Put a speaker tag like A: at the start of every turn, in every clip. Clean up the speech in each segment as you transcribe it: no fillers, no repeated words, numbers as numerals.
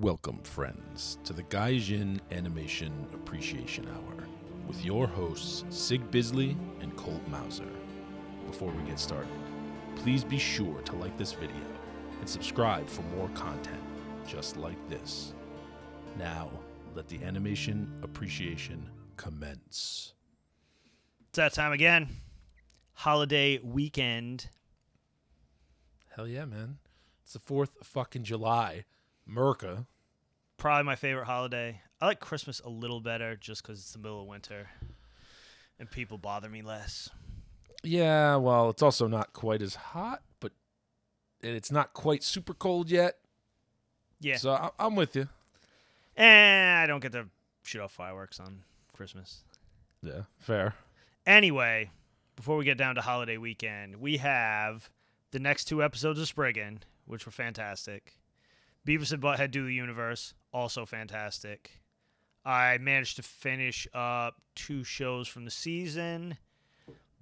A: Welcome, friends, to the Gaijin Animation Appreciation Hour with your hosts, Sig Bisley and Colt Mauser. Before we get started, please be sure to like this video and subscribe for more content just like this. Now, let the animation appreciation commence.
B: It's that time again. Holiday weekend.
A: Hell yeah, man. It's the 4th of fucking July. Merca.
B: Probably my favorite holiday. I like Christmas a little better just because it's the middle of winter and people bother me less.
A: Yeah, well, it's also not quite as hot, but it's not quite super cold yet.
B: Yeah.
A: So I'm with you.
B: And I don't get to shoot off fireworks on Christmas.
A: Yeah, fair.
B: Anyway, before we get down to holiday weekend, we have the next 2 episodes of Spriggan, which were fantastic. Beavis and Butthead Do the Universe, also fantastic. I managed to finish up 2 shows from the season.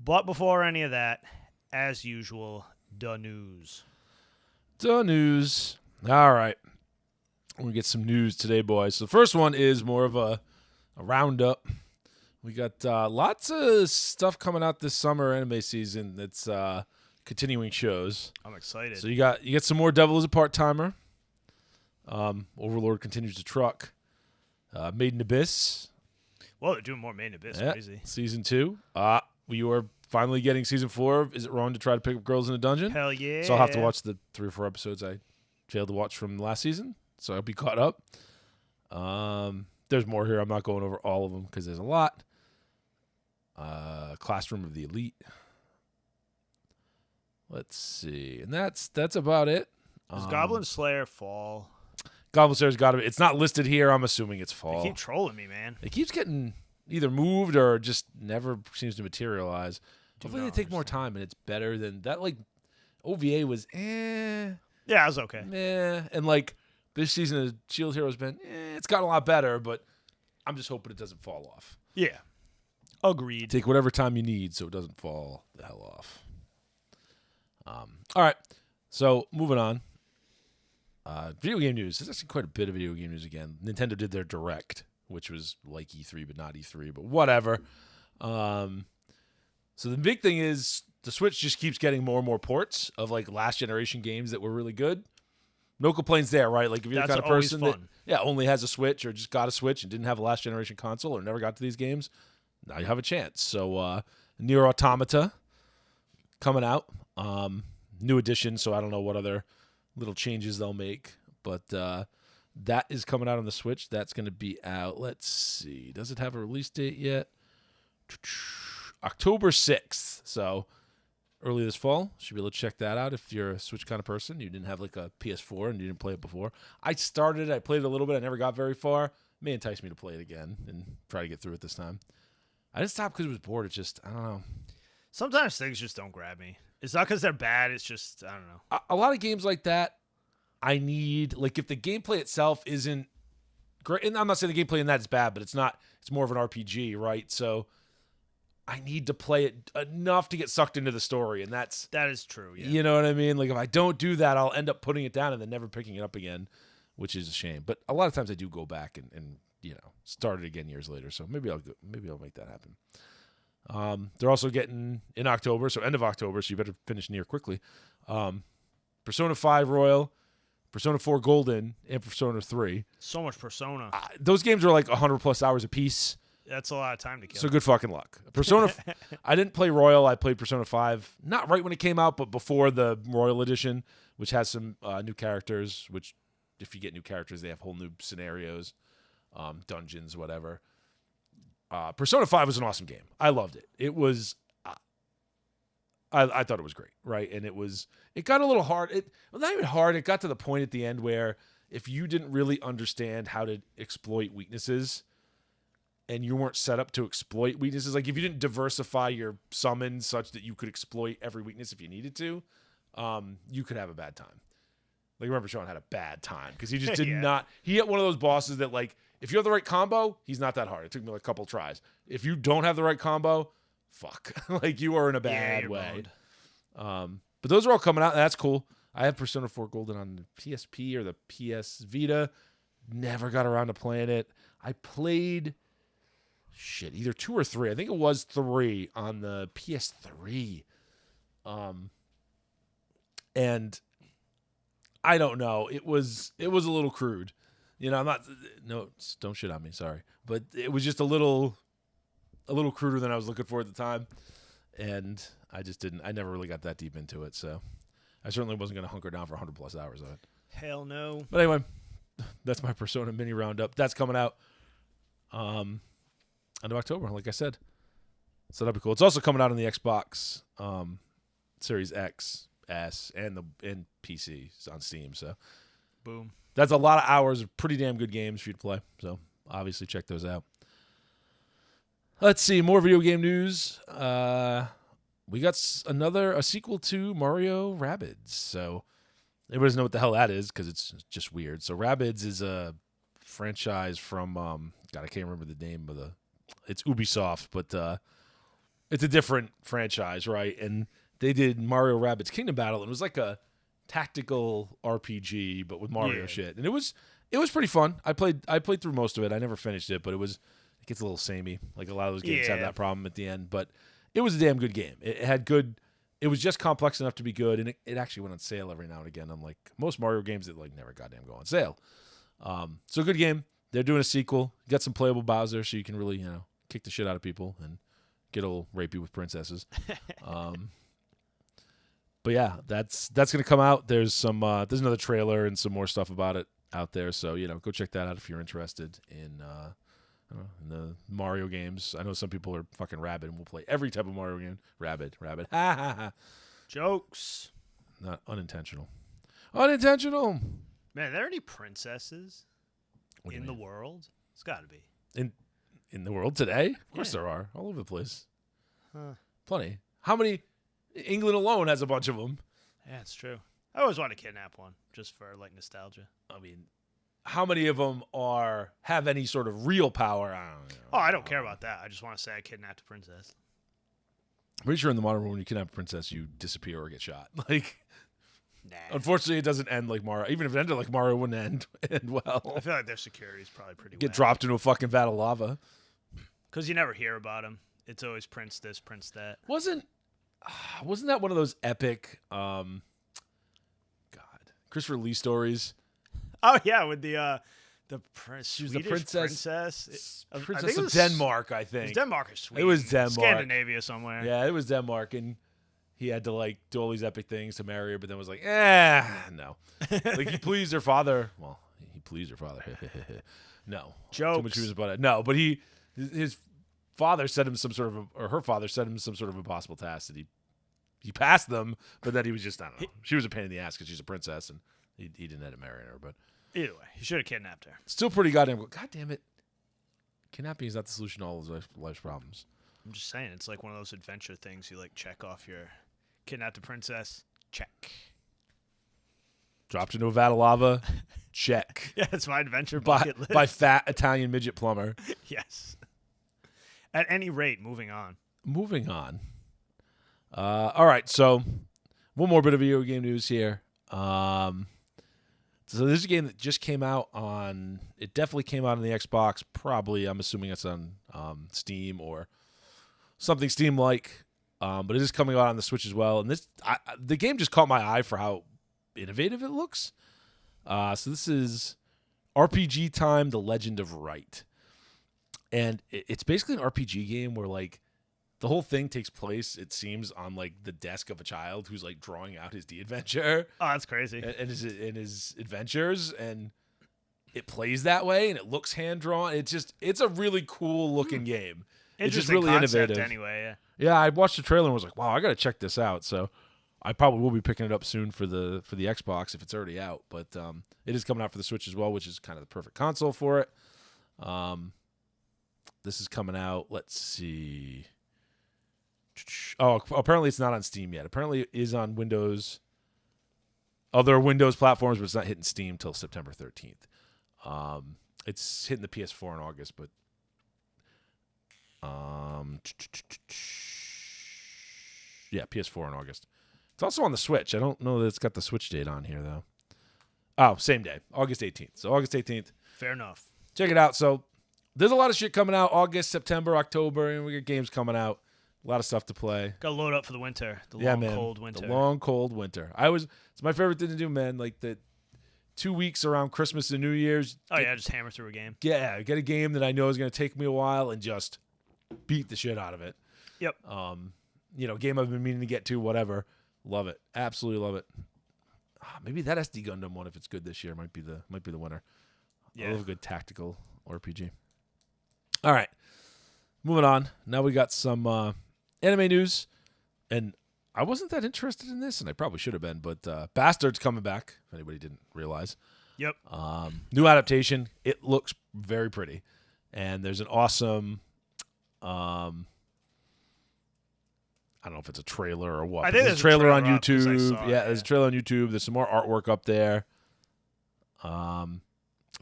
B: But before any of that, as usual, the news.
A: The news. All right. We're going to get some news today, boys. So the first one is more of a roundup. We got lots of stuff coming out this summer anime season that's continuing shows.
B: I'm excited.
A: So you get some more Devil is a Part-Timer. Overlord continues to truck. Made in Abyss.
B: Well, they're doing more Made in Abyss.
A: Yeah.
B: Crazy.
A: Season 2. We are finally getting Season 4 of Is It Wrong to Try to Pick Up Girls in a Dungeon?
B: Hell yeah.
A: So I'll have to watch the 3 or 4 episodes I failed to watch from last season. So I'll be caught up. There's more here. I'm not going over all of them because there's a lot. Classroom of the Elite. Let's see. And that's about it.
B: Does Goblin Slayer fall?
A: Goblin Slayer's got to be. It's not listed here. I'm assuming it's fall.
B: They keep trolling me, man.
A: It keeps getting either moved or just never seems to materialize. Hopefully they take more time and it's better than that. Like, OVA was
B: Yeah, it was okay.
A: And like this season of Shield Hero's been it's gotten a lot better, but I'm just hoping it doesn't fall off.
B: Yeah. Agreed.
A: Take whatever time you need so it doesn't fall the hell off. All right. So moving on. Video game news. There's actually quite a bit of video game news again. Nintendo did their Direct, which was like E3, but not E3, but whatever. So the big thing is the Switch just keeps getting more and more ports of like last generation games that were really good. No complaints there, right? Like if you're the kind of person that only has a Switch or just got a Switch and didn't have a last generation console or never got to these games, now you have a chance. So Nier Automata coming out. New edition, so I don't know what other little changes they'll make, but that is coming out on the Switch. That's going to be out. Let's see. Does it have a release date yet? October 6th. So early this fall. Should be able to check that out if you're a Switch kind of person. You didn't have like a PS4 and you didn't play it before. I started it. I played it a little bit. I never got very far. It may entice me to play it again and try to get through it this time. I didn't stop because it was bored. It's just, I don't know.
B: Sometimes things just don't grab me. It's not because they're bad. It's just, I don't know.
A: A lot of games like that, I need, like, if the gameplay itself isn't great, and I'm not saying the gameplay in that is bad, but it's not, it's more of an RPG, right? So I need to play it enough to get sucked into the story, and that
B: is true, yeah.
A: You know what I mean? Like, if I don't do that, I'll end up putting it down and then never picking it up again, which is a shame. But a lot of times I do go back and you know, start it again years later, so maybe I'll make that happen. They're also getting in October, so end of October, so you better finish Nier quickly. Persona 5 Royal, Persona 4 Golden, and Persona 3.
B: So much Persona.
A: Those games are like 100+ hours apiece.
B: That's a lot of time to kill.
A: So good fucking luck. Persona, I didn't play Royal. I played Persona 5, not right when it came out, but before the Royal Edition, which has some new characters, which if you get new characters, they have whole new scenarios, dungeons, whatever. Persona 5 was an awesome game. I loved it. It was, I thought it was great, right? And it got a little hard. Not even hard. It got to the point at the end where if you didn't really understand how to exploit weaknesses and you weren't set up to exploit weaknesses, like if you didn't diversify your summons such that you could exploit every weakness if you needed to, you could have a bad time. Like, remember Sean had a bad time because he just did not. He hit one of those bosses that, like, if you have the right combo, he's not that hard. It took me like a couple tries. If you don't have the right combo, fuck. Like, you are in a bad way. But those are all coming out, and that's cool. I have Persona 4 Golden on the PSP or the PS Vita. never got around to playing it. I played either 2 or 3. I think it was 3 on the PS3. And I don't know. It was a little crude. I'm not. No, don't shit on me. Sorry, but it was just a little cruder than I was looking for at the time, and I just didn't. I never really got that deep into it, so I certainly wasn't going to hunker down for 100+ hours of it.
B: Hell no.
A: But anyway, that's my Persona mini roundup. That's coming out end of October, like I said. So that'll be cool. It's also coming out on the Xbox Series X, S, and PC on Steam. So
B: boom.
A: That's a lot of hours of pretty damn good games for you to play. So obviously check those out. Let's see, more video game news. We got a sequel to Mario Rabbids. So everybody doesn't know what the hell that is because it's just weird. So Rabbids is a franchise from God, I can't remember the name of it's Ubisoft, but it's a different franchise, right? And they did Mario Rabbids Kingdom Battle, and it was like a tactical RPG, but with Mario shit. And it was pretty fun. I played through most of it. I never finished it, but it gets a little samey. Like a lot of those games have that problem at the end. But it was a damn good game. It was just complex enough to be good, and it actually went on sale every now and again. Unlike most Mario games that like never goddamn go on sale. So good game. They're doing a sequel. You got some playable Bowser, so you can really kick the shit out of people and get a little rapey with princesses. But yeah, that's gonna come out. There's another trailer and some more stuff about it out there. So go check that out if you're interested in the Mario games. I know some people are fucking rabid and will play every type of Mario game. Rabid. Ha ha ha.
B: Jokes.
A: Not unintentional. Unintentional.
B: Man, are there any princesses in the world? It's got to be.
A: In the world today? Of course there are. All over the place.
B: Huh.
A: Plenty. How many? England alone has a bunch of them.
B: Yeah, it's true. I always want to kidnap one just for like nostalgia.
A: I mean, how many of them have any sort of real power? I don't know.
B: Oh, I don't care about that. I just want to say I kidnapped a princess.
A: I'm pretty sure in the modern world, when you kidnap a princess, you disappear or get shot. Like,
B: nah.
A: Unfortunately, it doesn't end like Mario. Even if it ended like Mario, it wouldn't end well.
B: I feel like their security is probably pretty.
A: Get dropped into a fucking vat of lava.
B: Because you never hear about them. It's always Prince this, Prince that.
A: Wasn't that one of those epic, Christopher Lee stories?
B: Oh yeah, with the
A: she was the
B: princess
A: of Denmark, I think.
B: It was Denmark or Sweden.
A: It was Denmark,
B: Scandinavia somewhere.
A: Yeah, it was Denmark, and he had to like do all these epic things to marry her, but then was like, no. Like he pleased her father. Well, he pleased her father. No,
B: jokes.
A: Too much he was about it. No, but his father set him her father set him some sort of impossible task that he passed them, but then he was just, I don't know. She was a pain in the ass because she's a princess, and he didn't end up marrying her. But
B: either way, he should have kidnapped her.
A: Still pretty goddamn. God damn it! Kidnapping is not the solution to all of life's problems.
B: I'm just saying, it's like one of those adventure things you like check off your kidnapped a princess. Check.
A: Dropped into a vat of lava. Check.
B: Yeah, it's my adventure bucket list.
A: By fat Italian midget plumber.
B: Yes. At any rate, moving on.
A: All right, so one more bit of video game news here. So this is a game that just came out it definitely came out on the Xbox. Probably, I'm assuming it's on Steam or something Steam-like. But it is coming out on the Switch as well. And the game just caught my eye for how innovative it looks. So this is RPG Time: The Legend of Right. And it's basically an RPG game where, like, the whole thing takes place, it seems, on, like, the desk of a child who's, like, drawing out his D-adventure.
B: Oh, that's crazy.
A: And his adventures. And it plays that way, and it looks hand-drawn. It's a really cool-looking game. It's just really innovative.
B: Anyway,
A: yeah. I watched the trailer and was like, wow, I got to check this out. So I probably will be picking it up soon for the Xbox if it's already out. But it is coming out for the Switch as well, which is kind of the perfect console for it. This is coming out, let's see. Oh, apparently it's not on Steam yet. Apparently it is on other Windows platforms, but it's not hitting Steam till September 13th. It's hitting the PS4 in August, but yeah, PS4 in August. It's also on the Switch. I don't know that it's got the Switch date on here, though. Oh, same day, August 18th. So August 18th.
B: Fair enough.
A: Check it out. So there's a lot of shit coming out August, September, October, and we got games coming out. A lot of stuff to play.
B: Got to load up for the winter. The
A: Yeah,
B: long,
A: man.
B: cold winter.
A: The long, cold winter. It's my favorite thing to do, man. Like the 2 weeks around Christmas and New Year's.
B: Just hammer through a game.
A: Yeah, get a game that I know is going to take me a while and just beat the shit out of it.
B: Yep.
A: Game I've been meaning to get to, whatever. Love it. Absolutely love it. Maybe that SD Gundam one, if it's good this year, might be the winner.
B: Yeah.
A: I love a good tactical RPG. All right. Moving on. Now we got some anime news. And I wasn't that interested in this, and I probably should have been, but Bastard's coming back, if anybody didn't realize.
B: Yep.
A: New adaptation. It looks very pretty. And there's an awesome I don't know if it's a trailer or what.
B: I think
A: there's a trailer on
B: up 'cause I
A: YouTube.
B: saw it,
A: There's a trailer on YouTube. There's some more artwork up there. It's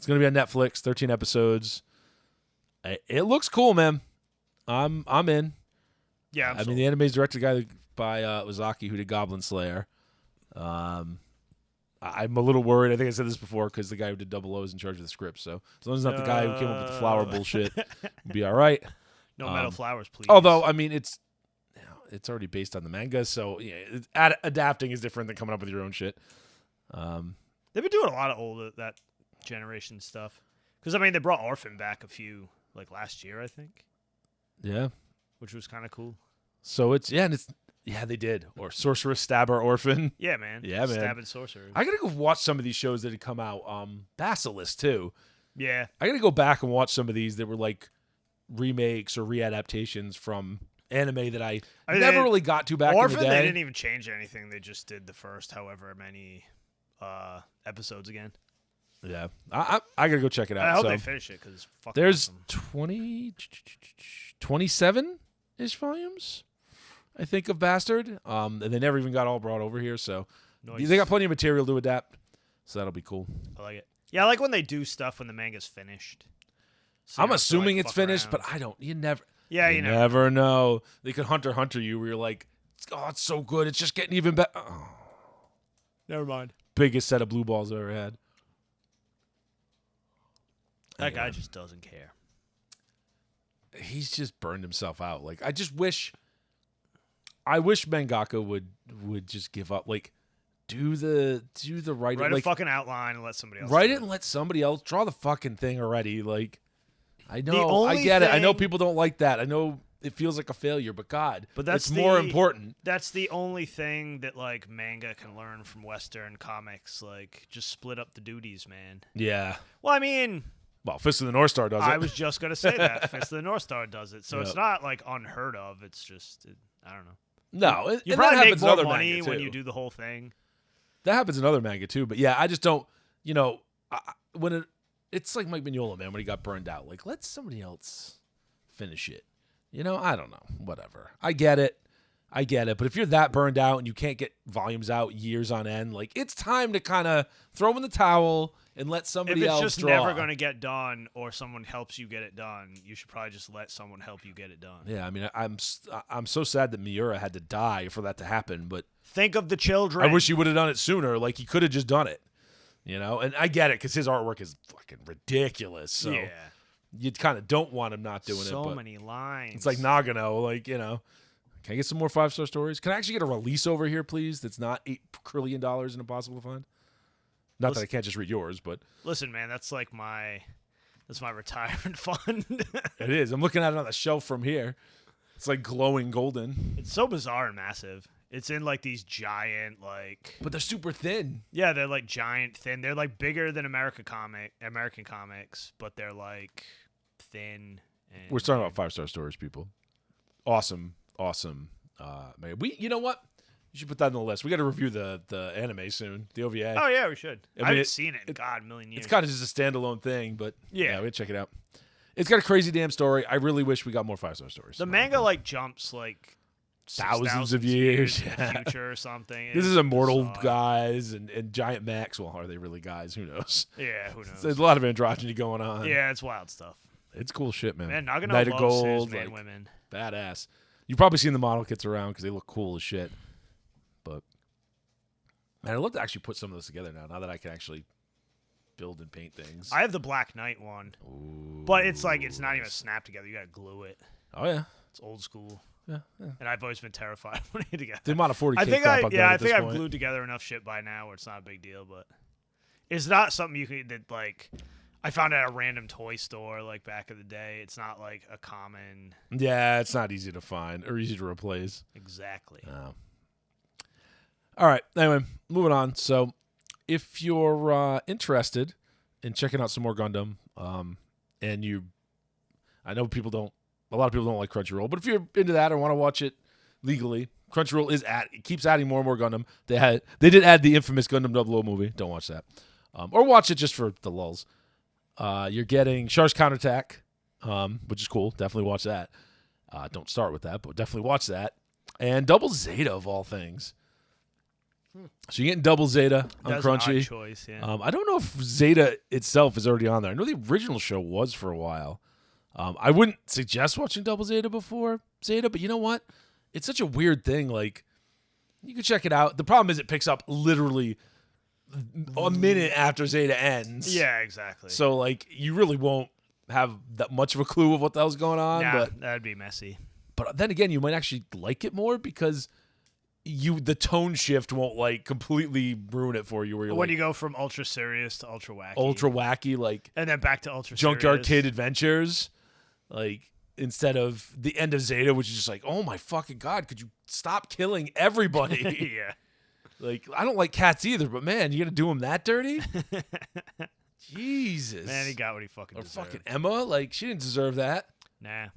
A: going to be on Netflix, 13 episodes. It looks cool, man. I'm in.
B: Yeah,
A: I mean, the anime's directed by Ozaki, who did Goblin Slayer. I'm a little worried. I think I said this before because the guy who did Double O is in charge of the script. So as long as it's not the guy who came up with the flower bullshit, we'll be all right.
B: No metal flowers, please.
A: Although, I mean, it's already based on the manga, so adapting is different than coming up with your own shit.
B: They've been doing a lot of that generation stuff. Because, I mean, they brought Orphan back last year, I think.
A: Yeah.
B: Which was kind of cool.
A: So they did. Or Sorceress, Stabber, Orphan.
B: Yeah, man.
A: Yeah, man.
B: Stabbing sorcerers.
A: I gotta go watch some of these shows that had come out. Basilisk, too.
B: Yeah.
A: I gotta go back and watch some of these that were like remakes or readaptations from anime that I never really got to back
B: Orphan,
A: in the day.
B: they didn't even change anything. They just did the first however many episodes again.
A: Yeah. I gotta go check it out.
B: I hope they finish it because it's fucking
A: there's
B: awesome.
A: 27-ish volumes, I think, of Bastard. And they never even got all brought over here, so
B: Nice.
A: they got plenty of material to adapt. So that'll be cool.
B: I like it. Yeah, I like when they do stuff when the manga's finished. So
A: I'm
B: you have to,
A: assuming it's
B: fuck
A: finished,
B: around.
A: but you never.
B: Yeah,
A: you never know. They could Hunter you where you're like, oh, it's so good. It's just getting even better. Oh.
B: Never mind.
A: Biggest set of blue balls I've ever had.
B: That guy just doesn't care.
A: He's just burned himself out. Like, I wish mangaka would just give up. Like, do the writing.
B: Write
A: like,
B: a fucking outline and let somebody else
A: write
B: do
A: it and let somebody else draw the fucking thing already. Like, I know,
B: only
A: I get it. I know
B: thing-
A: people don't like that. I know it feels like a failure, but God,
B: that's
A: it's more important.
B: That's the only thing that like manga can learn from Western comics. Like, just split up the duties, man.
A: Yeah.
B: Well, I mean,
A: Fist of the North Star does it.
B: I was just gonna say that Fist of the North Star does it, so
A: Yep.
B: it's not like unheard of. It's just I don't know.
A: No,
B: You
A: and
B: probably
A: that
B: make
A: happens in
B: more
A: other
B: money
A: manga,
B: when
A: too.
B: you do the whole thing.
A: That happens in other manga too, but yeah, I just don't. When it's like Mike Mignola, man, when he got burned out, like let somebody else finish it. I don't know, whatever. I get it, but if you're that burned out and you can't get volumes out years on end, like it's time to kind of throw in the towel and let somebody
B: If it's
A: else
B: just
A: draw.
B: never going to get done, or someone helps you get it done, you should probably just let someone help you get it done.
A: Yeah, I mean, I'm so sad that Miura had to die for that to happen, but
B: Think of the children.
A: I wish he would have done it sooner. Like he could have just done it, And I get it because his artwork is fucking ridiculous. So
B: yeah.
A: you kind of don't want him not doing it.
B: So
A: But
B: many lines.
A: it's like Nagano, Can I get some more 5-star stories? Can I actually get a release over here, please? That's not $8 trillion and impossible to find. Not that I can't just read yours, but
B: Listen, man, that's my retirement fund.
A: it is. I'm looking at it on the shelf from here. It's like glowing golden,
B: It's so bizarre and massive. It's in like these giant
A: but they're super thin.
B: yeah, they're like giant thin. They're like bigger than American comics, but they're like thin. And
A: We're talking about 5-star stories, people. Awesome. Man, you know what? You should put that on the list. We got to review the anime soon, the OVA.
B: Oh yeah, we should.
A: I mean,
B: I haven't seen it in a million years.
A: It's kind of just a standalone thing, but
B: Yeah.
A: we gotta check it out. It's got a crazy damn story. I really wish we got more 5-star stories.
B: The manga like jumps like
A: Thousands
B: 6,000
A: of years.
B: in the future or something.
A: This
B: It's
A: is immortal
B: bizarre.
A: guys and giant mechs. Well, are they really guys? Who knows?
B: Yeah, who knows?
A: There's a lot of androgyny going on.
B: Yeah, it's wild stuff.
A: It's cool shit, man.
B: Man, Nagano
A: Knight of
B: loves
A: Gold,
B: his man
A: like,
B: women.
A: badass. You've probably seen the model kits around because they look cool as shit. But man, I'd love to actually put some of this together now that I can actually build and paint things.
B: I have the Black Knight one, but it's like it's not even snap together. You gotta glue it.
A: Oh yeah,
B: it's old school.
A: Yeah.
B: And I've always been terrified when it together.
A: The amount of 40K
B: I think
A: I've
B: I've glued together enough shit by now where it's not a big deal, but it's not something you can that like. I found at a random toy store like back in the day. It's not like a common.
A: Yeah, it's not easy to find or easy to replace.
B: Exactly.
A: All right. Anyway, moving on. So, if you're interested in checking out some more Gundam, and I know a lot of people don't like Crunchyroll, but if you're into that or want to watch it legally, Crunchyroll keeps adding more and more Gundam. They did add the infamous Gundam 00 movie. Don't watch that, or watch it just for the lulls. You're getting Char's Counterattack, which is cool. Definitely watch that. Don't start with that, but definitely watch that. And Double Zeta of all things. So you're getting Double Zeta on
B: That's
A: Crunchy.
B: an odd choice, yeah.
A: I don't know if Zeta itself is already on there. I know the original show was for a while. I wouldn't suggest watching Double Zeta before Zeta, but you know what? It's such a weird thing. Like, you can check it out. The problem is it picks up literally a minute after Zeta ends.
B: Yeah, exactly.
A: So, like, you really won't have that much of a clue of what the hell's going on.
B: Nah,
A: but
B: that'd be messy.
A: But then again, you might actually like it more because the tone shift won't like completely ruin it for you. Where you're
B: when
A: like,
B: you go from ultra serious to ultra wacky,
A: like,
B: and then back to ultra
A: Junkyard
B: serious.
A: Kid Adventures, like instead of the end of Zeta, which is just like, oh my fucking god, could you stop killing everybody?
B: Yeah.
A: Like, I don't like cats either, but man, you gonna do him that dirty? Jesus.
B: Man, he got what he fucking deserved.
A: Or fucking Emma, like she didn't deserve that.
B: Nah.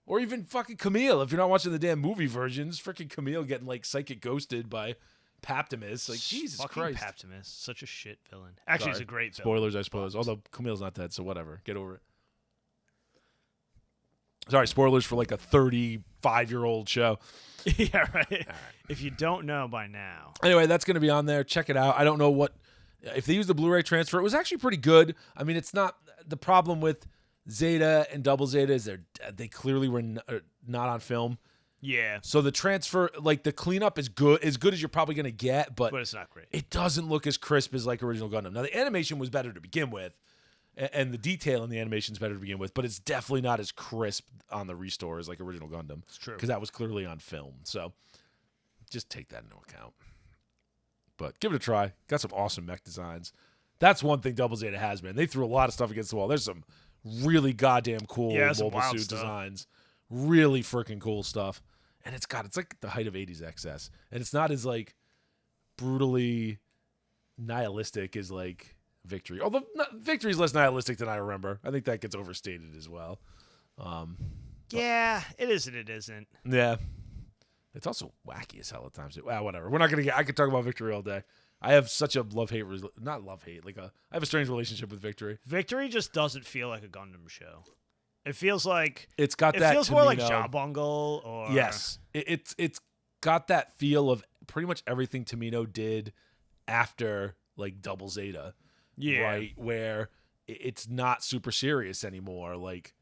A: Or even fucking Camille. If you're not watching the damn movie versions, freaking Camille getting like psychic ghosted by Paptimus. Like, Jesus
B: fucking
A: Christ.
B: Paptimus, such a shit villain. Actually, he's a great villain.
A: Spoilers, I suppose. Although Camille's not dead, so whatever. Get over it. Sorry, spoilers for like a 35-year-old show.
B: Yeah, right. If you don't know by now.
A: Anyway, that's going to be on there. Check it out. I don't know if they used the Blu-ray transfer. It was actually pretty good. I mean, it's not the problem with Zeta and Double Zeta is they clearly were not on film.
B: Yeah.
A: So the transfer, like the cleanup is good as you're probably going to get, but
B: it's not great.
A: It doesn't look as crisp as like original Gundam. Now the animation was better to begin with, and the detail in the animation is better to begin with, but it's definitely not as crisp on the restore as like original Gundam.
B: It's true.
A: Because that was clearly on film. So just take that into account. But give it a try. Got some awesome mech designs. That's one thing Double Zeta has, man. They threw a lot of stuff against the wall. There's some really goddamn cool mobile suit designs. Really freaking cool stuff. And it's like the height of 80s XS. And it's not as like brutally nihilistic as like Victory. Although Victory is less nihilistic than I remember. I think that gets overstated as well.
B: Yeah, it is and it isn't.
A: Yeah. It's also wacky as hell at times. Well, whatever. We're not going to I could talk about Victory all day. I have such a not love-hate, I have a strange relationship with Victory.
B: Victory just doesn't feel like a Gundam show. It feels like
A: it
B: feels more like Jabungle or
A: yes. It's got that feel of pretty much everything Tamino did after like Double Zeta.
B: Yeah.
A: Right? Where it's not super serious anymore. Like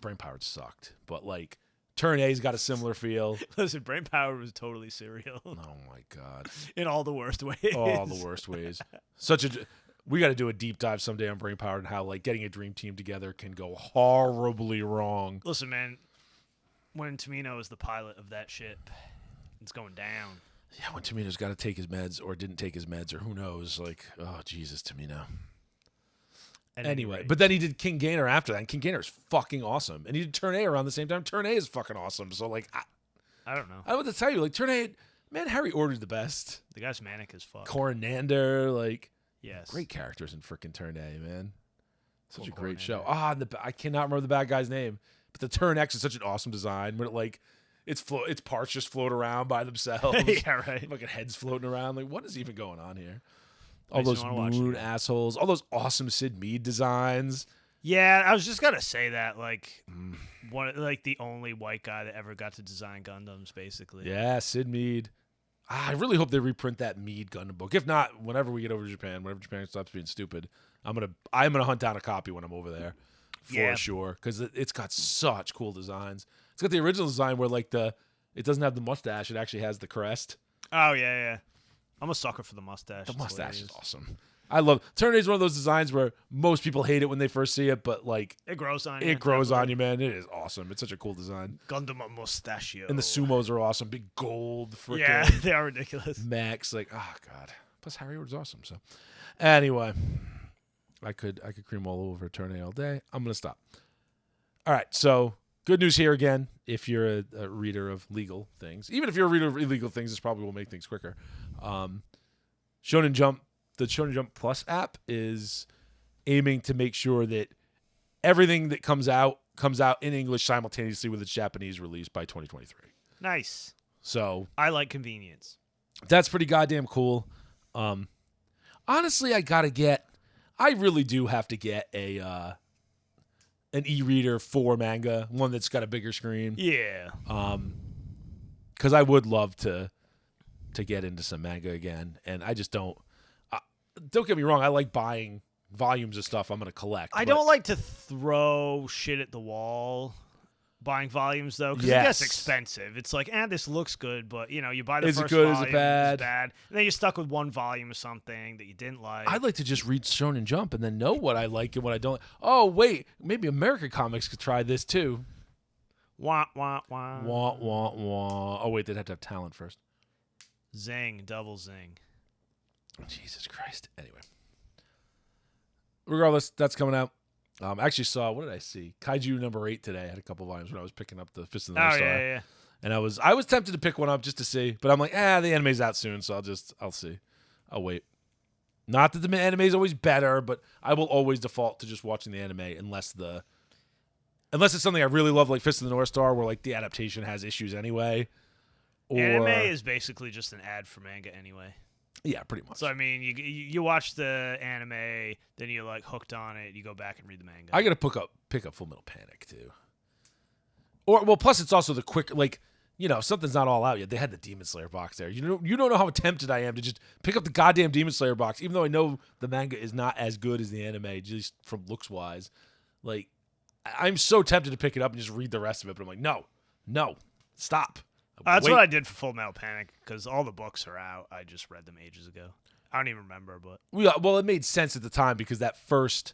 A: Brain Power sucked. But like Turn A's got a similar feel.
B: Listen, Brain Power was totally serial.
A: Oh my god.
B: In all the worst ways.
A: All the worst ways. We got to do a deep dive someday on Brain Power and how like getting a dream team together can go horribly wrong.
B: Listen, man, when Tamino is the pilot of that ship, it's going down.
A: Yeah, when Tamino's got to take his meds or didn't take his meds or who knows. Like, oh, Jesus, Tamino. Anyway, but then he did King Gainer after that, and King Gainer is fucking awesome. And he did Turn A around the same time. Turn A is fucking awesome. So, like,
B: I don't know.
A: I want to tell you, like, Turn A, man, Harry Order's the best.
B: The guy's manic as fuck.
A: Coronander, like,
B: yes,
A: great characters in freaking Turn A, man. Such a great
B: Coronander.
A: show. I cannot remember the bad guy's name, but the Turn X is such an awesome design. When it like, its parts just float around by themselves.
B: Yeah, right.
A: Fucking heads floating around. Like, what is even going on here? All
B: Makes
A: those
B: me wanna watch
A: moon
B: it.
A: assholes. All those awesome Sid Mead designs.
B: Yeah, I was just gonna say that, like, the only white guy that ever got to design Gundams, basically.
A: Yeah, Sid Mead. I really hope they reprint that Mead Gundam book. If not, whenever we get over to Japan, whenever Japan stops being stupid, I'm gonna hunt down a copy when I'm over there for sure, because it's got such cool designs. It's got the original design where like it doesn't have the mustache; it actually has the crest.
B: Oh yeah. I'm a sucker for the mustache.
A: The
B: It's
A: mustache is
B: hilarious.
A: awesome. I love Eternity is one of those designs where most people hate it when they first see it, but like
B: It grows on you.
A: it grows on
B: definitely.
A: you, man. It is awesome. It's such a cool design.
B: Gundam a mustachio.
A: And the sumos are awesome. Big gold freaking
B: Yeah, they are ridiculous.
A: Max. Like, oh god. Plus Harry was awesome. So anyway, I could cream all over Eternity all day. I'm gonna stop. All right, so good news here again. If you're a reader of legal things, even if you're a reader of illegal things, this probably will make things quicker. Shonen Jump, the Shonen Jump Plus app is aiming to make sure that everything that comes out in English simultaneously with its Japanese release by 2023.
B: Nice.
A: So
B: I like convenience.
A: that's pretty goddamn cool. Honestly, I really do have to get an e-reader for manga, one that's got a bigger screen.
B: Yeah.
A: Because I would love to get into some manga again, and I just don't. Don't get me wrong, I like buying volumes of stuff I'm going to collect.
B: I don't like to throw shit at the wall buying volumes, though, because it
A: Yes.
B: gets expensive. It's like, this looks good, but, you buy the
A: Is it
B: first
A: good? Is
B: volume,
A: it bad?
B: it's bad. And then you're stuck with one volume of something that you didn't like.
A: I'd like to just read Shonen Jump and then know what I like and what I don't. Oh, wait, maybe American Comics could try this too.
B: Wah, wah, wah.
A: Wah, wah, wah. Oh, wait, they'd have to have talent first.
B: Zing, double zing.
A: Jesus Christ. Anyway. Regardless, that's coming out. I actually saw, what did I see? Kaiju number 8 today. I had a couple volumes when I was picking up the Fist of the North
B: Oh,
A: Star.
B: yeah.
A: And I was tempted to pick one up just to see, but I'm like, the anime's out soon, so I'll see. I'll wait. Not that the anime is always better, but I will always default to just watching the anime unless it's something I really love, like Fist of the North Star, where like the adaptation has issues anyway. Or,
B: Anime is basically just an ad for manga anyway.
A: Yeah, pretty much.
B: So, I mean, you watch the anime, then you're, like, hooked on it, you go back and read the manga.
A: I got to pick up Full Metal Panic, too. Well, plus it's also the quick, like, something's not all out yet. They had the Demon Slayer box there. You don't know how tempted I am to just pick up the goddamn Demon Slayer box, even though I know the manga is not as good as the anime, just from looks-wise. Like, I'm so tempted to pick it up and just read the rest of it, but I'm like, no, stop.
B: That's
A: Wait.
B: what I did for Full Metal Panic, because all the books are out. I just read them ages ago. I don't even remember, but...
A: Well, it made sense at the time because the first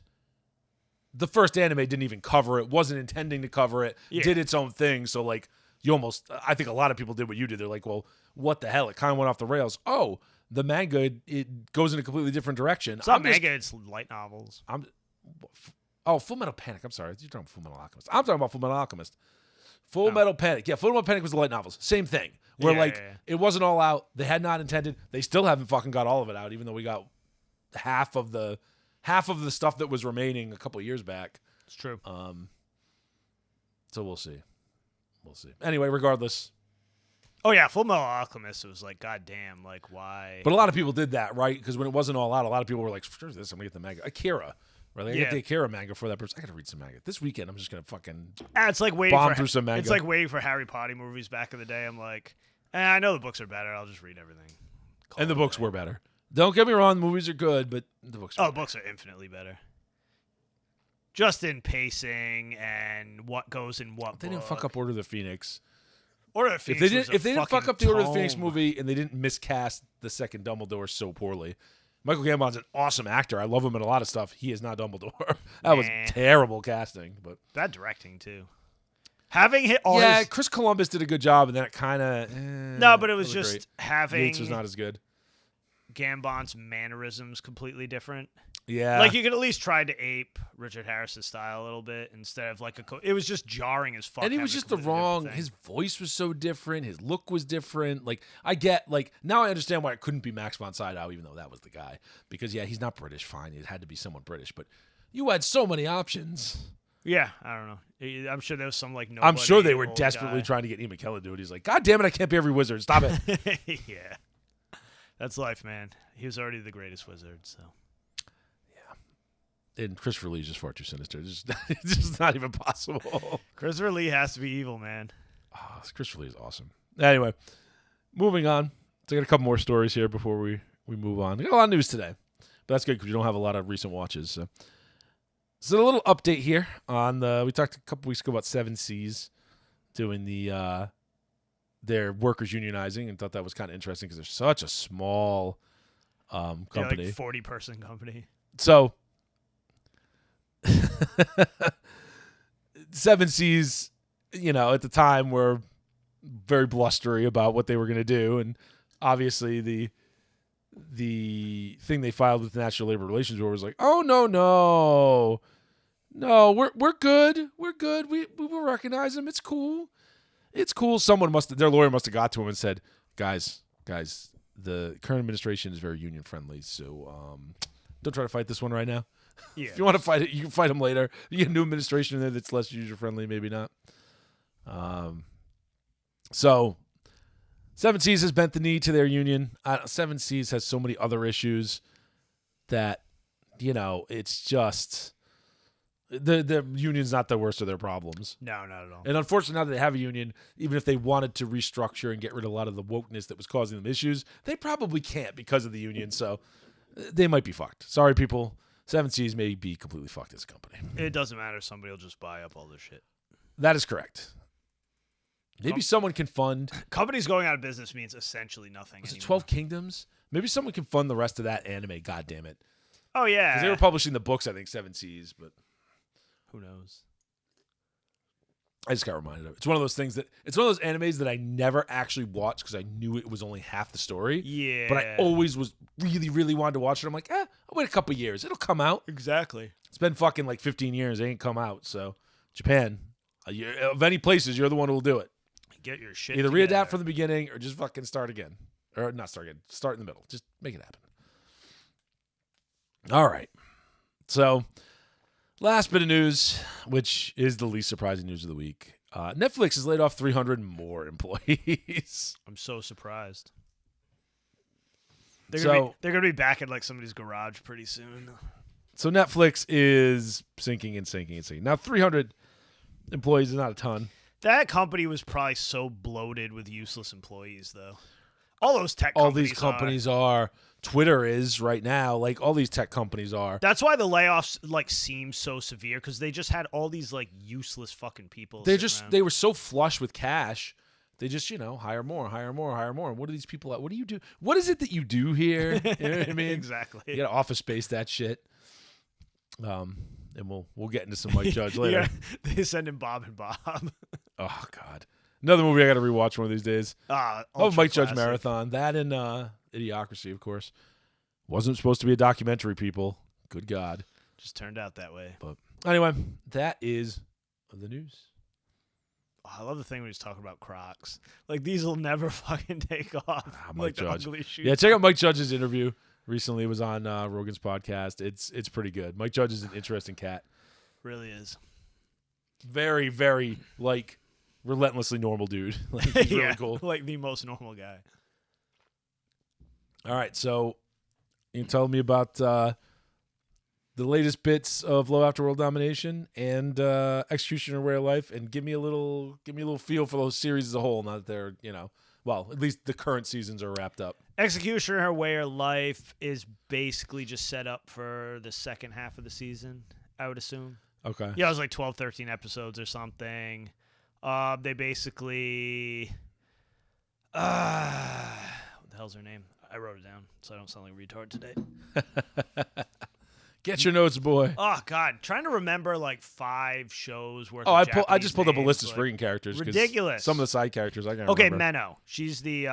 A: anime didn't even cover it, wasn't intending to cover it, did its own thing. So, like, I think a lot of people did what you did. They're like, well, what the hell? It kind of went off the rails. Oh, the manga, it goes in a completely different direction.
B: It's not manga, it's light novels.
A: Full Metal Panic. I'm sorry. You're talking about Full Metal Alchemist. I'm talking about Full Metal Alchemist. Full Metal Panic. Yeah, Full Metal Panic was the light novels. Same thing. Where, it wasn't all out. They had not intended. They still haven't fucking got all of it out, even though we got half of the stuff that was remaining a couple of years back.
B: It's true.
A: So we'll see. Anyway, regardless.
B: Oh, yeah, Full Metal Alchemist, it was like, goddamn, like, why?
A: But a lot of people did that, right? Because when it wasn't all out, a lot of people were like, screw this, I'm going to get the manga. Akira. Right? I get the Akira manga for that person. I got to read some manga. This weekend, I'm just going to fucking
B: it's like waiting
A: bomb through some manga.
B: It's like waiting for Harry Potter movies back in the day. I'm like, I know the books are better. I'll just read everything.
A: And the books were better. Don't get me wrong, the movies are good, but the books are
B: the books are infinitely better. Just in pacing and what goes in what
A: They didn't fuck up Order of the Phoenix.
B: Order of the Phoenix
A: If they didn't fuck up the Order of the Phoenix
B: tome.
A: movie and they didn't miscast the second Dumbledore so poorly. Michael Gambon's an awesome actor. I love him in a lot of stuff. He is not Dumbledore. That was terrible casting, but
B: bad directing too. Having hit all his...
A: Chris Columbus did a good job, and then it kind of
B: no, but it was just
A: great.
B: having
A: Yates was not as good.
B: Gambon's mannerisms completely different.
A: Yeah,
B: like you could at least try to ape Richard Harris's style a little bit instead of like it was just jarring as fuck.
A: And he was just the wrong. His voice was so different. His look was different. Like I get now I understand why it couldn't be Max von Sydow, even though that was the guy. Because he's not British. Fine, it had to be someone British. But you had so many options.
B: Yeah, I don't know. I'm sure there was some nobody,
A: I'm sure they were desperately trying to get Ian McKellen to do it. He's like, God damn it, I can't be every wizard. Stop it.
B: Yeah, that's life, man. He was already the greatest wizard, so.
A: And Christopher Lee's just far too sinister. It's just not even possible.
B: Christopher Lee has to be evil, man.
A: Oh, Christopher Lee is awesome. Anyway, moving on. So I got a couple more stories here before we move on. We got a lot of news today, but that's good because we don't have a lot of recent watches. So a little update here on we talked a couple weeks ago about 7 Seas doing the they're workers unionizing, and thought that was kind of interesting because they're such a small company.
B: Like 40-person company.
A: So, Seven Seas, at the time were very blustery about what they were going to do, and obviously the thing they filed with the National Labor Relations Board was like, oh no, we're good, we will recognize them, it's cool. Their lawyer must have got to him and said, guys, the current administration is very union friendly, so don't try to fight this one right now.
B: Yeah.
A: If you want to fight it, you can fight them later. You get a new administration in there that's less user friendly, maybe not. So Seven Seas has bent the knee to their union. Seven Seas has so many other issues that, it's just the union's not the worst of their problems.
B: No, not at all.
A: And unfortunately, now that they have a union, even if they wanted to restructure and get rid of a lot of the wokeness that was causing them issues, they probably can't because of the union. So they might be fucked. Sorry, people. Seven Seas may be completely fucked as a company.
B: It doesn't matter. Somebody will just buy up all this shit.
A: That is correct. Maybe someone can fund.
B: Companies going out of business means essentially nothing.
A: Was it 12 Kingdoms? Maybe someone can fund the rest of that anime. God damn it.
B: Oh, yeah.
A: Because they were publishing the books, I think, Seven Seas, but
B: who knows?
A: I just got reminded of it. It's one of those animes that I never actually watched because I knew it was only half the story.
B: Yeah.
A: But I always was really, really wanted to watch it. I'm like, I'll wait a couple years. It'll come out.
B: Exactly.
A: It's been fucking like 15 years. It ain't come out. So, Japan, of any places, you're the one who will do it.
B: Get your shit
A: Either
B: together.
A: readapt from the beginning or just fucking start again. Or not start again. Start in the middle. Just make it happen. All right. So, last bit of news, which is the least surprising news of the week. Netflix has laid off 300 more employees.
B: I'm so surprised. They're gonna be back in like somebody's garage pretty soon.
A: So Netflix is sinking. Now 300 employees is not a ton.
B: That company was probably so bloated with useless employees, though. All those tech companies.
A: All these companies are. Twitter is right now. Like all these tech companies are.
B: That's why the layoffs like seem so severe because they just had all these like useless fucking people.
A: They were so flush with cash. They just hire more. And what are these people at? What do you do? What is it that you do here? You know what I mean?
B: Exactly.
A: You got to office space that shit. And we'll get into some Mike Judge later.
B: They send in Bob and Bob.
A: Oh God, another movie I got to rewatch one of these days. Mike Judge Marathon. That and Idiocracy, of course. Wasn't supposed to be a documentary, people. Good God.
B: Just turned out that way.
A: But anyway, that is the news.
B: Oh, I love the thing when he's talking about Crocs. Like, these will never fucking take off.
A: Mike Judge.
B: The ugly shoes.
A: Yeah, check out Mike Judge's interview. Recently, it was on Rogan's podcast. It's pretty good. Mike Judge is an interesting cat.
B: Really is.
A: Very, very, like, relentlessly normal dude. Like, he's really cool.
B: Like the most normal guy.
A: All right, so you can tell me about the latest bits of Low After World Domination and Executioner Way of Life, and give me a little feel for those series as a whole. Now that they're at least the current seasons are wrapped up.
B: Executioner Way of Life is basically just set up for the second half of the season, I would assume.
A: Okay.
B: Yeah, it was like 12, 13 episodes or something. They basically what the hell's her name? I wrote it down so I don't sound like a retard today.
A: Get your notes, boy.
B: Oh God, trying to remember like 5 shows worth.
A: I
B: Japanese
A: just pulled up a list of
B: names,
A: Spriggan characters.
B: Ridiculous.
A: Some of the side characters I can't
B: remember. Okay,
A: remember.
B: Menno. She's the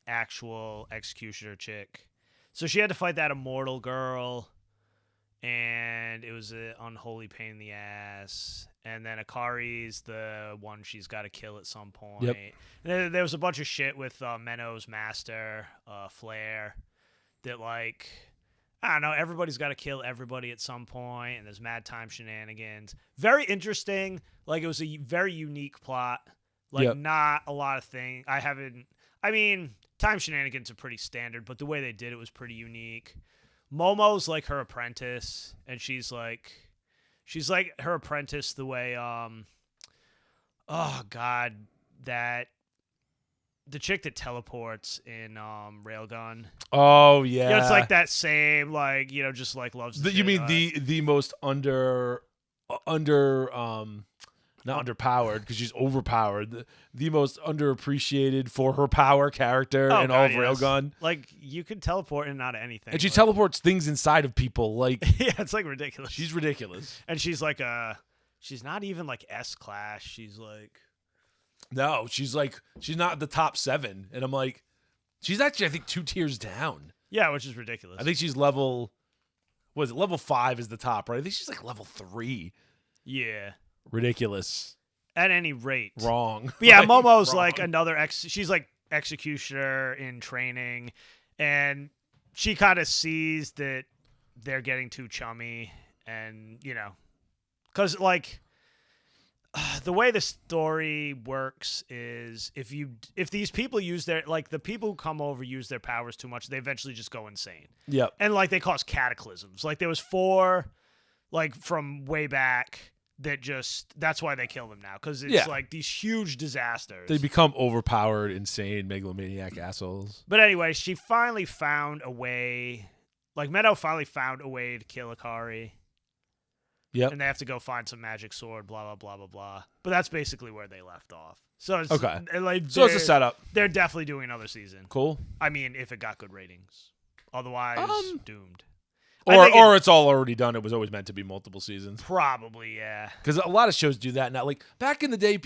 B: actual executioner chick. So she had to fight that immortal girl, and it was an unholy pain in the ass. And then Akari's the one she's got to kill at some point.
A: Yep.
B: And there was a bunch of shit with Menno's master, Flare, that like, I don't know, everybody's got to kill everybody at some point, and there's mad time shenanigans. Very interesting. Like, it was a very unique plot. Like, not a lot of things. Time shenanigans are pretty standard, but the way they did it was pretty unique. Momo's like her apprentice, and she's like her apprentice the way the chick that teleports in Railgun.
A: Oh yeah.
B: Yeah, it's like that same just like loves
A: you mean the most under not underpowered because she's overpowered. The most underappreciated for her power character in all of Railgun.
B: Like, you could teleport in and out of anything.
A: And she teleports things inside of people. Like,
B: yeah, it's like ridiculous.
A: She's ridiculous.
B: And she's like she's not even like S-class. She's like...
A: No, she's not the top 7. And I'm like, she's actually, I think, 2 tiers down.
B: Yeah, which is ridiculous.
A: I think she's level 5 is the top, right? I think she's like level 3.
B: Yeah.
A: Ridiculous.
B: At any rate.
A: Wrong.
B: But yeah,
A: Like,
B: Momo's
A: wrong.
B: like another she's like executioner in training, and she kind of sees that they're getting too chummy, and because like the way the story works is if these people use the people who come over use their powers too much, they eventually just go insane.
A: Yep.
B: And like they cause cataclysms. Like there was 4 like from way back that's why they kill them now, because it's like these huge disasters.
A: They become overpowered, insane, megalomaniac assholes.
B: But anyway, she finally found a way. Like Meadow finally found a way to kill Akari.
A: Yep.
B: And they have to go find some magic sword, blah, blah, blah, blah, blah. But that's basically where they left off. So it's
A: okay.
B: Like,
A: so it's a setup.
B: They're definitely doing another season.
A: Cool.
B: I mean, if it got good ratings. Otherwise, doomed.
A: Or it's all already done. It was always meant to be multiple seasons.
B: Probably, yeah.
A: Because a lot of shows do that now. Like, back in the day,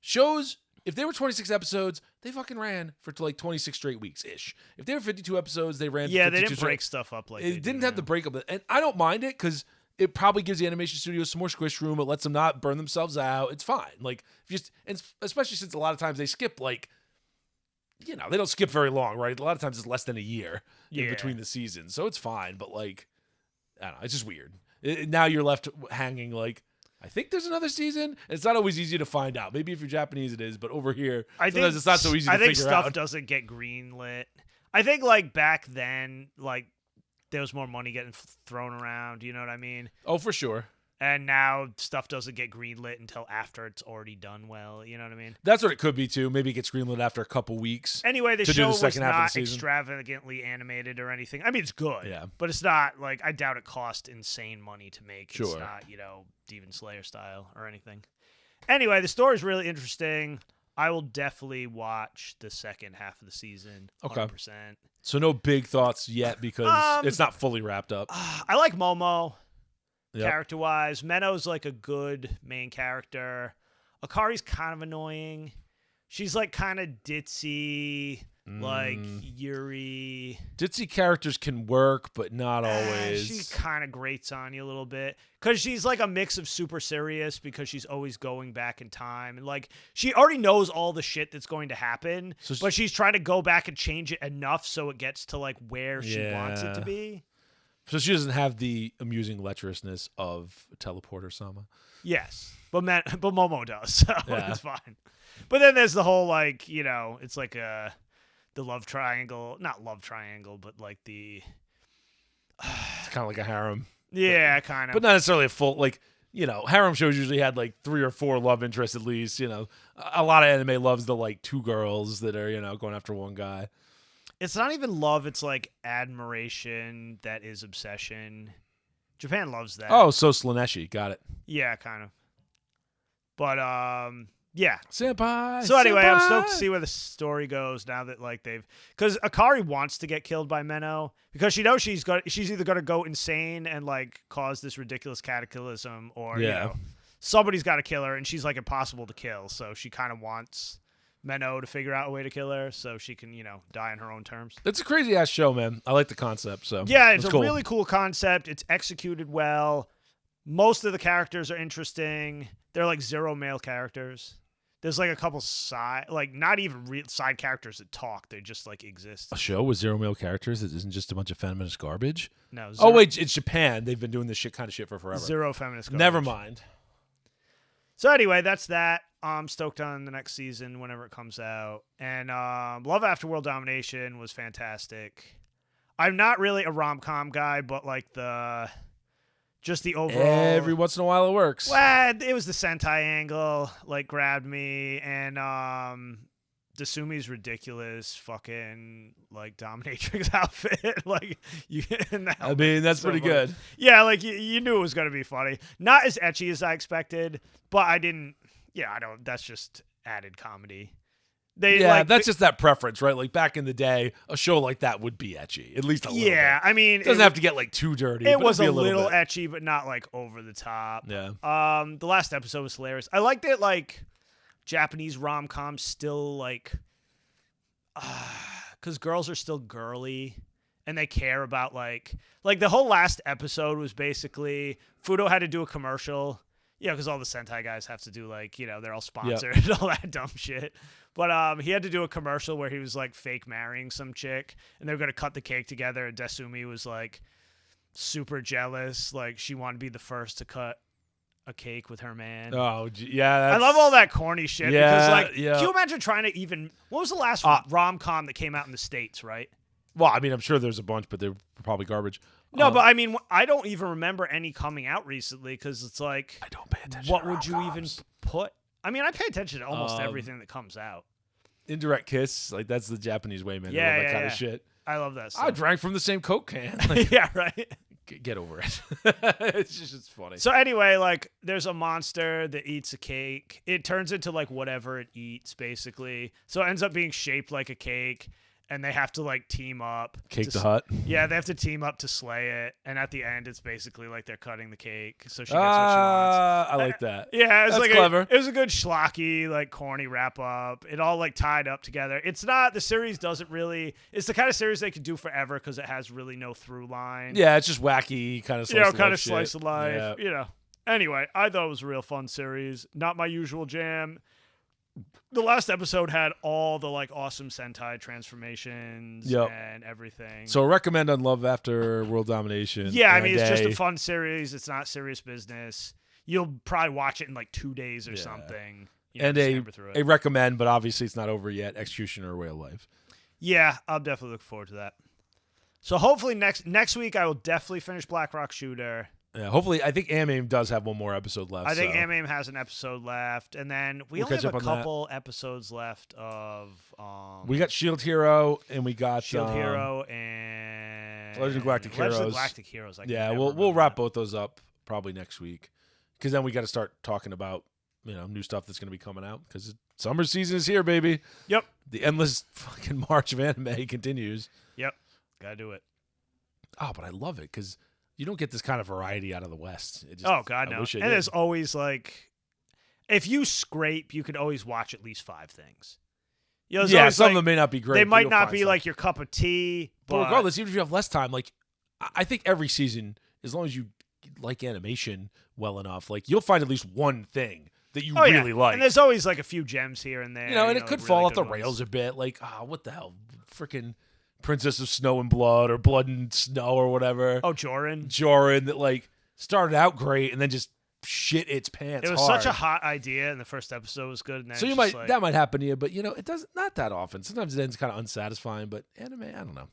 A: shows, if they were 26 episodes, they fucking ran for like 26 straight weeks-ish. If they were 52 episodes, they ran for 52
B: Yeah, they didn't
A: straight.
B: break stuff up like
A: It didn't have the breakup. And I don't mind it because it probably gives the animation studios some more squish room. It lets them not burn themselves out. It's fine. Like, and especially since a lot of times they skip, like, they don't skip very long, right? A lot of times it's less than a year in between the seasons. So it's fine. But, like, I don't know. It's just weird. Now you're left hanging, like, I think there's another season. And it's not always easy to find out. Maybe if you're Japanese, it is. But over here, sometimes it's not so easy to figure out. I think
B: stuff doesn't get greenlit. I think, like, back then, like, there was more money getting thrown around. You know what I mean?
A: Oh, for sure.
B: And now stuff doesn't get greenlit until after it's already done well. You know what I mean?
A: That's what it could be, too. Maybe it gets greenlit after a couple weeks.
B: Anyway, the
A: to
B: show
A: do the
B: was
A: second half of
B: not
A: the season.
B: extravagantly animated or anything. I mean, it's good.
A: Yeah.
B: But it's not, like, I doubt it cost insane money to make.
A: Sure.
B: It's not, Demon Slayer style or anything. Anyway, the story's really interesting. I will definitely watch the second half of the season. 100%.
A: Okay. So no big thoughts yet because it's not fully wrapped up.
B: I like Momo.
A: Yep.
B: Character-wise, Menno's like a good main character. Akari's kind of annoying. She's like kind of ditzy, like Yuri.
A: Ditzy characters can work, but not always.
B: She kind of grates on you a little bit because she's like a mix of super serious because she's always going back in time and like she already knows all the shit that's going to happen, but she's trying to go back and change it enough so it gets to like where she wants it to be.
A: So she doesn't have the amusing lecherousness of Teleporter Sama.
B: Yes, but Momo does, so it's fine. But then there's the whole like it's like the love triangle, not love triangle, but like the
A: it's kind of like a harem.
B: Yeah, kind of.
A: But not necessarily a full like harem shows usually had like 3 or 4 love interests at least. A lot of anime loves the like 2 girls that are going after one guy.
B: It's not even love. It's like admiration that is obsession. Japan loves that.
A: Oh, so Slaneshi. Got it.
B: Yeah, kind of. But, yeah.
A: Senpai.
B: So anyway,
A: senpai.
B: I'm stoked to see where the story goes now that like because Akari wants to get killed by Menno because she knows she's either going to go insane and like cause this ridiculous cataclysm or, somebody's got to kill her and she's like impossible to kill. So she kind of wants Menno to figure out a way to kill her so she can, die on her own terms.
A: It's a crazy ass show, man. I like the concept. So
B: yeah, it's a
A: cool.
B: really cool concept. It's executed well. Most of the characters are interesting. They're like 0 male characters. There's like a couple not even real side characters that talk. They just like exist.
A: A show with 0 male characters that isn't just a bunch of feminist garbage?
B: No.
A: Oh wait, it's Japan. They've been doing this kind of shit for forever.
B: 0 feminist garbage.
A: Never mind.
B: So anyway, that's that. I'm stoked on the next season whenever it comes out. And Love After World Domination was fantastic. I'm not really a rom-com guy, but like just the overall.
A: Every once in a while it works.
B: Well, it was the Sentai angle, like grabbed me, and Dasumi's ridiculous fucking like dominatrix outfit. Like
A: I mean, that's pretty good.
B: Yeah, like you knew it was gonna be funny. Not as ecchi as I expected, but I didn't. Yeah, I don't. That's just added comedy.
A: That's just that preference, right? Like back in the day, a show like that would be ecchi, at least a little bit.
B: I mean,
A: it doesn't have to get like too dirty.
B: It
A: but
B: was
A: it'd
B: a
A: be
B: little
A: bit.
B: ecchi, but not like over the top.
A: Yeah.
B: The last episode was hilarious. I liked it. Like Japanese rom-coms still like, because girls are still girly. And they care about like the whole last episode was basically Fudo had to do a commercial. Yeah, because all the Sentai guys have to do like, they're all sponsored and all that dumb shit. But he had to do a commercial where he was like fake marrying some chick and they were going to cut the cake together. And Desumi was like super jealous. Like she wanted to be the first to cut a cake with her man.
A: Oh, yeah.
B: I love all that corny shit.
A: Yeah,
B: because like, can you imagine trying to even, what was the last rom-com that came out in the States, right?
A: Well, I mean, I'm sure there's a bunch, but they're probably garbage.
B: No, but I mean, I don't even remember any coming out recently because it's like,
A: I don't pay attention.
B: What
A: to
B: would you even put? I mean, I pay attention to almost everything that comes out.
A: Indirect kiss, like that's the Japanese way, man.
B: Yeah,
A: that kind of shit.
B: I love that stuff.
A: I drank from the same Coke can. Like,
B: yeah, right.
A: Get over it. It's funny.
B: So anyway, like, there's a monster that eats a cake. It turns into like whatever it eats, basically. So it ends up being shaped like a cake. And they have to like team up.
A: Cake the Hut.
B: Yeah, they have to team up to slay it. And at the end, it's basically like they're cutting the cake, so she gets what she wants.
A: I like that.
B: Yeah, it's
A: That's
B: like
A: clever.
B: It was a good schlocky, like corny wrap up. It all like tied up together. It's not the series doesn't really. It's the kind of series they could do forever because it has really no through line.
A: Yeah, it's just wacky kind of.
B: Slice of life.
A: Yeah.
B: Anyway, I thought it was a real fun series. Not my usual jam. The last episode had all the like awesome Sentai transformations and everything.
A: So recommend on Love After World Domination.
B: Yeah, I mean, it's just a fun series. It's not serious business. You'll probably watch it in like 2 days or something.
A: And a recommend, but obviously it's not over yet. Executioner Way of Life.
B: Yeah, I'll definitely look forward to that. So hopefully next week I will definitely finish Black Rock Shooter.
A: Yeah, hopefully, I think Anime has have one more episode left.
B: I think Anime has an episode left, and then we'll only have a couple episodes left of.
A: We got Shield Hero, and we got
B: Shield Hero and
A: Legend of Galactic Heroes.
B: Legend of Galactic Heroes.
A: We'll wrap both those up probably next week, because then we got to start talking about new stuff that's going to be coming out because summer season is here, baby.
B: Yep.
A: The endless fucking march of anime continues.
B: Yep. Gotta do it.
A: Oh, but I love it because. You don't get this kind of variety out of the West.
B: God, no. And there's always like, if you scrape, you could always watch at least 5 things.
A: Some of them may not be great.
B: They might not be like your cup of tea.
A: But regardless, even if you have less time, like I think every season, as long as you like animation well enough, like you'll find at least one thing that you really like.
B: And there's always like a few gems here and there.
A: And it could
B: like
A: fall
B: really
A: off the rails a bit. Like, what the hell? Freaking Princess of Snow and Blood or Blood and Snow or whatever.
B: Oh, Jorin
A: that like started out great and then just shit its pants.
B: It was
A: hard.
B: such a hot idea and the first episode was good. And then
A: so that might happen to you, but it doesn't not that often. Sometimes it ends kind of unsatisfying, but anime, I don't know.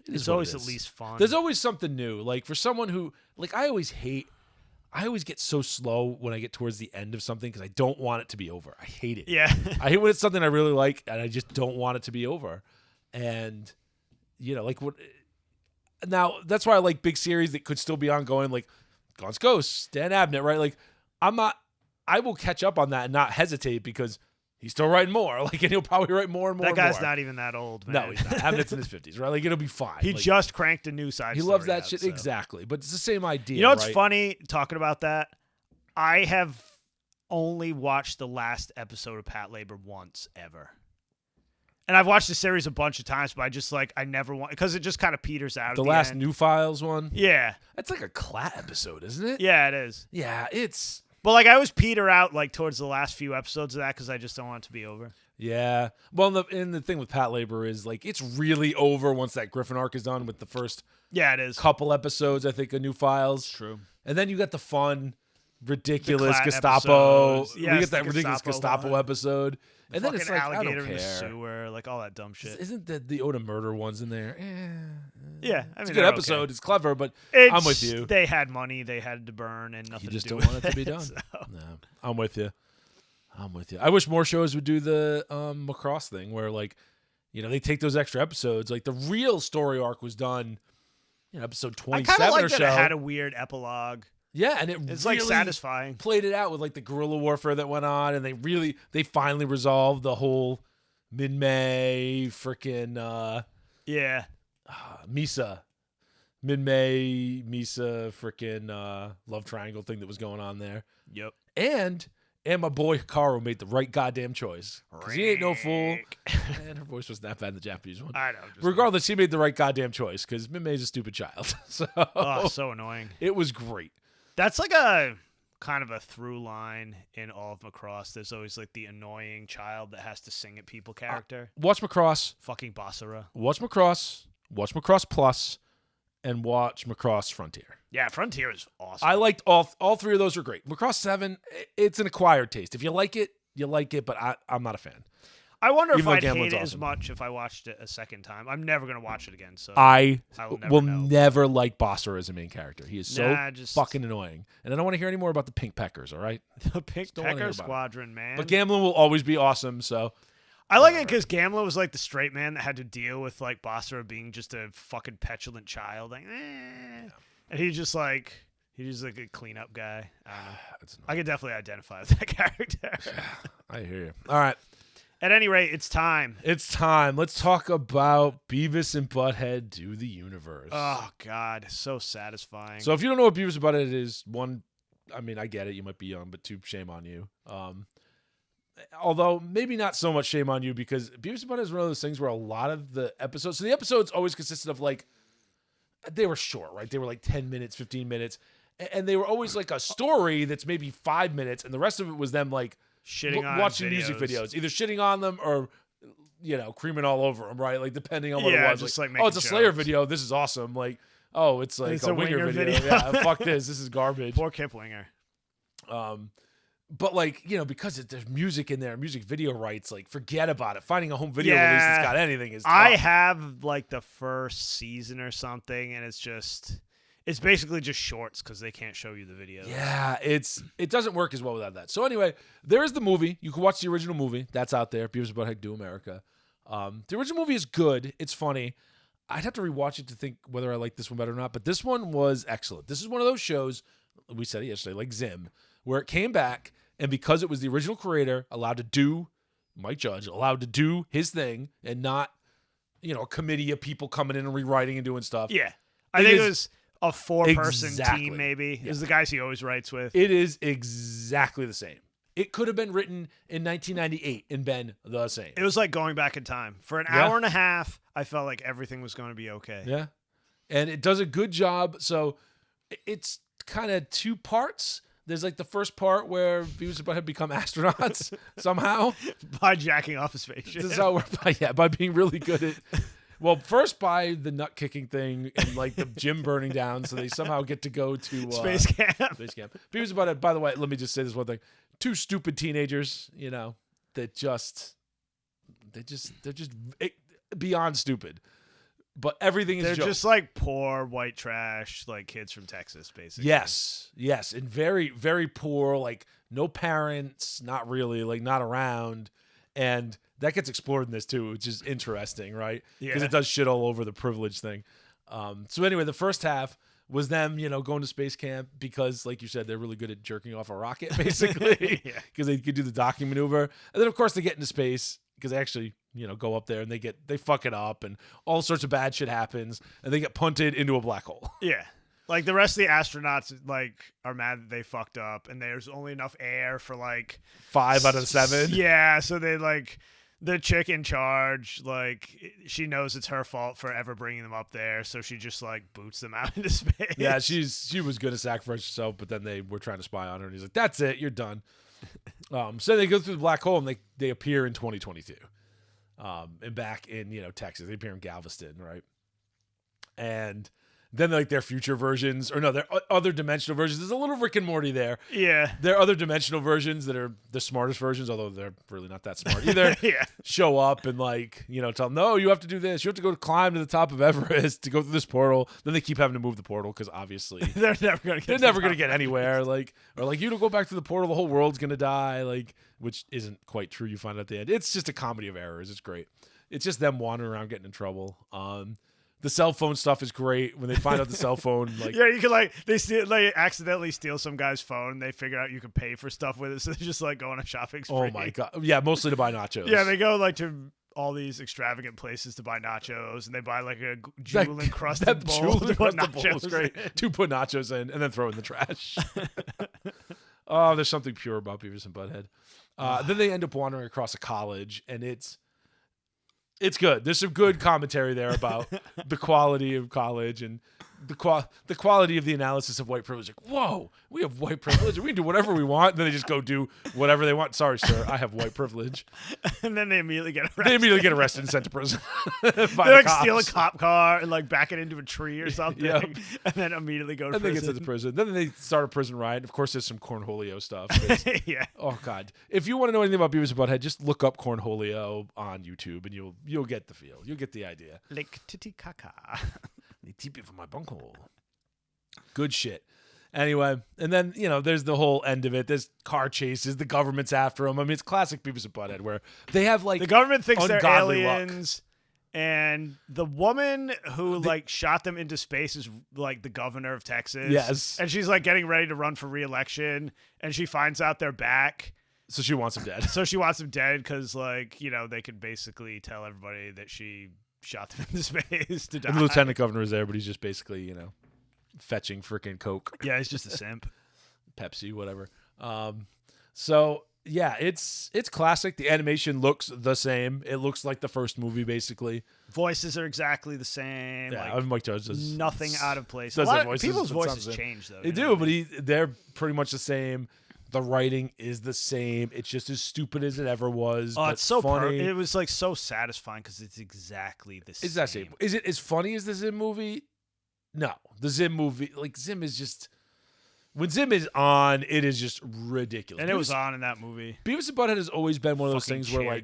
B: It's always at least fun.
A: There's always something new. Like for someone who I always get so slow when I get towards the end of something because I don't want it to be over. I hate it.
B: Yeah.
A: I hate when it's something I really like and I just don't want it to be over. And like what? Now that's why I like big series that could still be ongoing, like Gaunt's Ghost, Dan Abnett, right? Like I will catch up on that and not hesitate because he's still writing more. Like, and he'll probably write more and more.
B: That guy's not even that old, man.
A: No, he's not. Abnett's in his 50s, right? Like it'll be fine.
B: He just cranked a new side.
A: He loves that shit exactly, but it's the same idea.
B: You know what's funny talking about that? I have only watched the last episode of Pat Labor once ever. And I've watched the series a bunch of times, but I never want because it just kind of peters out.
A: The last New Files one,
B: yeah,
A: it's like a Clat episode, isn't it?
B: Yeah, it is.
A: Yeah, it's.
B: But like I always peter out like towards the last few episodes of that because I just don't want it to be over.
A: Yeah, well, the thing with Pat Labor is like it's really over once that Griffin arc is done with the first.
B: Yeah, it is.
A: Couple episodes, I think, of New Files.
B: True.
A: And then you got the fun, ridiculous Gestapo.
B: Yes,
A: we get that ridiculous Gestapo episode. And then it's like,
B: alligator
A: I don't
B: in the
A: care.
B: sewer, like all that dumb shit.
A: Isn't the Oda murder ones in there?
B: Yeah, I mean,
A: it's a good episode. Okay. It's clever, but I'm with you.
B: They had money they had to burn and nothing.
A: You just
B: to do
A: don't want
B: with
A: it to be done.
B: So.
A: No, I'm with you. I wish more shows would do the Macross thing where they take those extra episodes. Like the real story arc was done, episode 27
B: I kind of like
A: or
B: that
A: so.
B: it had a weird epilogue.
A: Yeah, and
B: It's
A: really
B: like satisfying.
A: played it out with like the guerrilla warfare that went on, and they finally resolved the whole Min-Mei freaking
B: Yeah.
A: Misa. Min-Mei, Misa, freaking love triangle thing that was going on there.
B: Yep.
A: And my boy Hikaru made the right goddamn choice. Because he ain't no fool. And her voice wasn't that bad in the Japanese one.
B: I know.
A: Regardless, he made the right goddamn choice because Min-Mei's a stupid child.
B: So annoying.
A: It was great.
B: That's like a kind of a through line in all of Macross. There's always like the annoying child that has to sing at people character.
A: Watch Macross.
B: Fucking Basara.
A: Watch Macross. Watch Macross Plus. And watch Macross Frontier.
B: Yeah, Frontier is awesome.
A: I liked all three of those are great. Macross 7, it's an acquired taste. If you like it, you like it, but I'm not a fan.
B: I wonder if
A: Even though
B: I'd hate
A: Gambling's
B: it as
A: awesome.
B: much if I watched it a second time. I'm never going to watch it again, so
A: I
B: will
A: never like Bossar as a main character. He is so
B: just
A: fucking annoying. And I don't want to hear any more about the Pink Peckers, all right?
B: the Pink
A: don't wanna hear
B: Pecker
A: about it.
B: Squadron, man.
A: But Gamblin will always be awesome, so...
B: I like it because Gamla was like the straight man that had to deal with like Basara being just a fucking petulant child. Like, and he's just like a cleanup guy. I don't know. I could definitely identify with that character.
A: I hear you. All right.
B: At any rate, it's time.
A: It's time. Let's talk about Beavis and Butthead Do the Universe.
B: Oh, God. So satisfying.
A: So if you don't know what Beavis and Butthead is, one, I mean, I get it. You might be young, but two, shame on you. Although maybe not so much shame on you because Beavis and Butthead is one of those things where a lot of the episodes, so the episodes always consisted of like, they were short, right? They were like 10 minutes, 15 minutes. And they were always like a story that's maybe 5 minutes. And the rest of it was them like
B: shitting on
A: watching
B: videos.
A: music videos, either shitting on them or, creaming all over them, right? Like depending on what it was.
B: Just like
A: oh, it's a
B: making
A: Slayer
B: jokes.
A: video. This is awesome. Like, oh, it's like
B: It's
A: a
B: a
A: Winger
B: Winger
A: video.
B: video.
A: Yeah, fuck this. This is garbage.
B: Poor Kip Winger.
A: But like, because there's music in there, music video rights, like forget about it. Finding a home video release that's got anything is tough.
B: I have like the first season or something, and it's basically just shorts because they can't show you the videos.
A: Yeah, it doesn't work as well without that. So anyway, there is the movie. You can watch the original movie. That's out there. Beavis and Butthead Do America. The original movie is good. It's funny. I'd have to rewatch it to think whether I like this one better or not. But this one was excellent. This is one of those shows, we said it yesterday, like Zim, where it came back, and because it was the original creator, allowed to do, Mike Judge, allowed to do his thing and not, a committee of people coming in and rewriting and doing stuff.
B: Yeah. I think it was a 4-person
A: Exactly.
B: team, maybe.
A: Yeah.
B: Is the guys he always writes with.
A: It is exactly the same. It could have been written in 1998 and been the same.
B: It was like going back in time. For an hour and a half, I felt like everything was going to be okay.
A: Yeah. And it does a good job. So it's kind of 2 parts. There's like the first part where Beavis and Butthead become astronauts somehow.
B: By jacking off his face.
A: This is how it works. By being really good at... Well, first by the nut kicking thing and like the gym burning down, so they somehow get to go to
B: Space camp.
A: Space camp. Beavis and Butthead, by the way, let me just say this one thing. 2 stupid teenagers, that they're just beyond stupid. But everything is
B: They're
A: jokes.
B: just like poor white trash, like kids from Texas, basically.
A: Yes, and very, very poor, like no parents, not really, like not around. And that gets explored in this too, which is interesting, right? Because it does shit all over the privilege thing. So anyway, the first half was them, going to space camp because, like you said, they're really good at jerking off a rocket, basically, because they could do the docking maneuver. And then, of course, they get into space because they actually, go up there and they fuck it up and all sorts of bad shit happens and they get punted into a black hole.
B: Yeah. Like the rest of the astronauts, like, are mad that they fucked up and there's only enough air for like
A: 5 out of 7.
B: Yeah. So they like the chick in charge, like she knows it's her fault for ever bringing them up there. So she just like boots them out into space.
A: Yeah. She was going to sacrifice herself, but then they were trying to spy on her and he's like, that's it. You're done. So they go through the black hole and they appear in 2022. And back in, Texas, they appear in Galveston, right? And then like their future versions, or no, their other dimensional versions. There's a little Rick and Morty there.
B: Yeah.
A: Their other dimensional versions that are the smartest versions, although they're really not that smart either.
B: Yeah.
A: Show up and like, tell them, no, you have to do this. You have to go climb to the top of Everest to go through this portal. Then they keep having to move the portal because obviously
B: they're never going
A: to get anywhere. Like, or like, you don't go back to the portal, the whole world's going to die. Like, which isn't quite true. You find out at the end. It's just a comedy of errors. It's great. It's just them wandering around getting in trouble. The cell phone stuff is great when they find out the cell phone. Like,
B: yeah, you can they accidentally steal some guy's phone. They figure out you can pay for stuff with it, so they just like go on a shopping spree.
A: oh my god, yeah, mostly to buy nachos.
B: Yeah, they go like to all these extravagant places to buy nachos, and they buy like a jewel encrusted bowl to put
A: nachos in, and then throw in the trash. Oh, there's something pure about Beavis and Butthead. Then they end up wandering across a college, and it's good. There's some good commentary there about the quality of college and the quality of the analysis of white privilege. Like, whoa, we have white privilege. We can do whatever we want. And then they just go do whatever they want. Sorry, sir, I have white privilege.
B: And then they immediately get arrested.
A: They immediately get arrested and sent to prison.
B: They like steal a cop car and like back it into a tree or something.
A: Yep.
B: And then immediately go to
A: prison. And they get sent to prison. Then they start a prison riot. Of course, there's some cornholio stuff.
B: Yeah.
A: Oh God. If you want to know anything about Beavis and Butthead, just look up cornholio on YouTube and you'll get the feel. You'll get the idea.
B: Lake Titicaca.
A: They tip it from my bunghole. Good shit. Anyway, and then, there's the whole end of it. There's car chases. The government's after them. I mean, it's classic Beavis and Butthead where they have like
B: the government thinks they're
A: luck.
B: aliens. And the woman who shot them into space is like the governor of Texas.
A: Yes.
B: And she's like getting ready to run for re-election. And she finds out they're back.
A: So she wants them dead.
B: Because they could basically tell everybody that she shot them into space to die.
A: And the lieutenant governor is there, but he's just basically, fetching freaking Coke.
B: Yeah, he's just a simp.
A: Pepsi, whatever. So yeah, it's classic. The animation looks the same. It looks like the first movie, basically.
B: Voices are exactly the same.
A: Yeah, Mike Judge does
B: nothing out of place. People's voices change though.
A: They do, but they're pretty much the same. The writing is the same. It's just as stupid as it ever was.
B: Oh,
A: but
B: it's so
A: funny.
B: It was like so satisfying because it's exactly the same.
A: It's that same. Is it as funny as the Zim movie? No, the Zim movie, Zim is just when Zim is on, it is just ridiculous.
B: And it was on in that movie.
A: Beavis and Butthead has always been one of those things where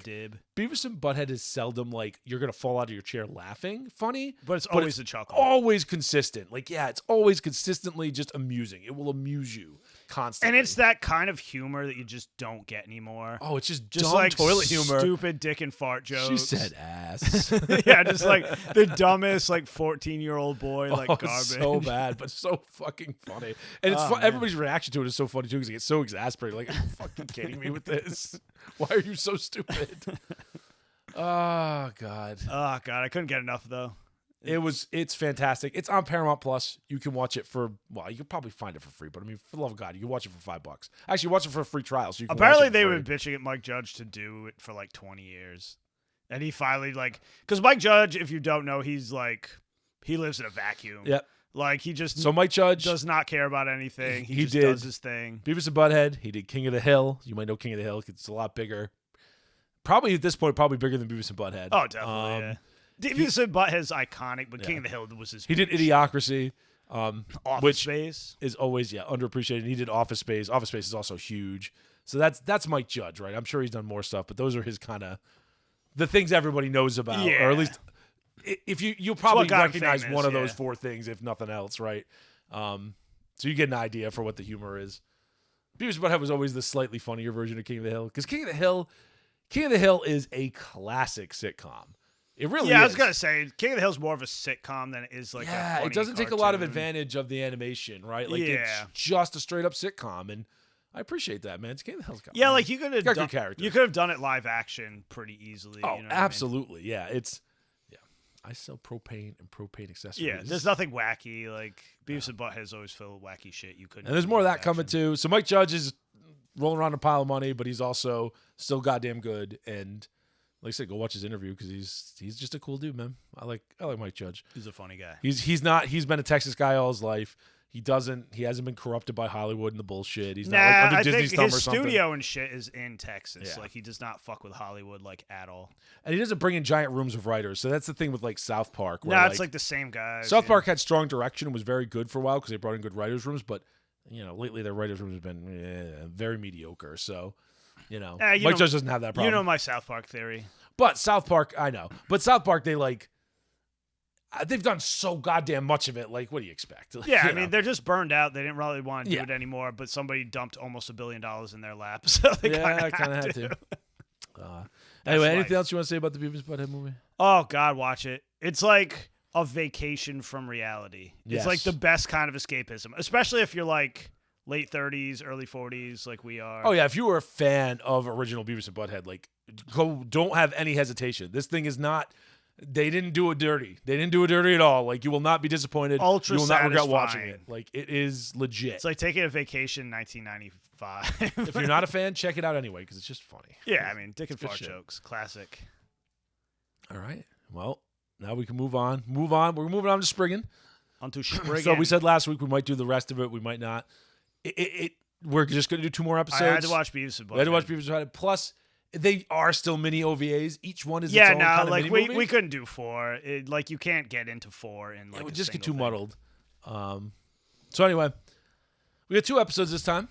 B: Beavis
A: and Butthead is seldom you're gonna fall out of your chair laughing, funny,
B: but it's always a chuckle,
A: always consistent. It's always consistently just amusing. It will amuse you constantly,
B: and it's that kind of humor that you just don't get anymore.
A: Oh, it's just dumb toilet humor,
B: stupid dick and fart jokes.
A: She said ass.
B: Yeah, just like the dumbest 14-year-old boy garbage.
A: So bad, but so fucking funny, and it's everybody's reaction to it is so funny too because it gets so exasperating. Like, are you fucking kidding me with this? Why are you so stupid? Oh God,
B: I couldn't get enough though.
A: It's fantastic. It's on Paramount Plus. You can watch it you can probably find it for free, but I mean, for the love of God, you can watch it for $5. Actually, watch it for a free trial. So you can
B: apparently they were bitching at Mike Judge to do it for 20 years, and he finally because Mike Judge, if you don't know, he's he lives in a vacuum.
A: Yep.
B: He just
A: Mike Judge
B: does not care about anything. He just
A: did
B: does his thing.
A: Beavis and Butthead. He did King of the Hill. You might know King of the Hill because it's a lot bigger. Probably at this point, bigger than Beavis and Butthead.
B: Oh, definitely. Yeah. Beavis and Butthead's iconic, but King of the Hill was his.
A: He did Idiocracy,
B: Office Space
A: is always underappreciated. He did Office Space. Office Space is also huge. So that's Mike Judge, right? I'm sure he's done more stuff, but those are his kind of the things everybody knows about, or at least if you'll probably recognize one of those four things, if nothing else, right? So you get an idea for what the humor is. Beavis and Butthead was always the slightly funnier version of King of the Hill because King of the Hill is a classic sitcom. It really is.
B: Yeah, I was gonna say King of the Hill is more of a sitcom than it is a funny
A: it doesn't take a
B: cartoon.
A: lot of advantage of the animation, right? It's just a straight up sitcom, and I appreciate that, man. It's King of the Hill's got
B: you could have done
A: characters.
B: You could have done it live action pretty easily.
A: Oh,
B: you know
A: absolutely, I mean? I sell propane and propane accessories.
B: Yeah, there's nothing wacky. Beavis and Butthead's always filled with wacky shit you couldn't.
A: And there's more of that coming too. So Mike Judge is rolling around a pile of money, but he's also still goddamn good. And like I said, go watch his interview because he's just a cool dude, man. I like Mike Judge.
B: He's a funny guy.
A: He's been a Texas guy all his life. He hasn't been corrupted by Hollywood and the bullshit. He's not under Disney's thumb or something.
B: His studio and shit is in Texas. Yeah. He does not fuck with Hollywood at all. And
A: he doesn't bring in giant rooms of writers. So that's the thing with South Park.
B: Where, it's the same guys.
A: South Park had strong direction and was very good for a while because they brought in good writers' rooms. But lately their writers' rooms have been very mediocre. So Mike Judge doesn't have that problem.
B: You know my South Park theory.
A: But South Park, I know. But South Park, they've done so goddamn much of it. What do you expect?
B: Yeah, I mean, they're just burned out. They didn't really want to do it anymore, but somebody dumped almost $1 billion in their lap, so they kind of had to.
A: Anyway, anything else you want to say about the Beavis Butthead movie?
B: Oh, God, watch it. It's a vacation from reality.
A: Yes.
B: It's like the best kind of escapism, especially if you're like late 30s, early 40s, like we are.
A: Oh yeah, if you were a fan of original Beavis and Butthead, like don't have any hesitation. This thing is not. They didn't do it dirty. They didn't do it dirty at all. Like you will not be disappointed.
B: Ultra
A: you will not regret
B: satisfying.
A: watching it. Like it is legit.
B: It's like taking a vacation in 1995.
A: If you're not a fan, check it out anyway because it's just funny.
B: Yeah, I mean, dick and
A: Good
B: fart
A: shit.
B: jokes, classic.
A: All right. Well, now we can move on. We're moving on to Spriggan.
B: Onto Spriggan.
A: So we said last week we might do the rest of it. We might not. We're just going to do 2 more episodes.
B: I had to watch Beavis and Butthead.
A: We had to watch Beavis and Butthead. Plus, they are still mini OVAs. Each one is
B: Yeah,
A: its own kind of
B: like
A: mini movie.
B: we couldn't do 4. Like you can't get into 4 in like
A: It would
B: a
A: just get too
B: single thing.
A: muddled. So anyway, we got 2 episodes this time.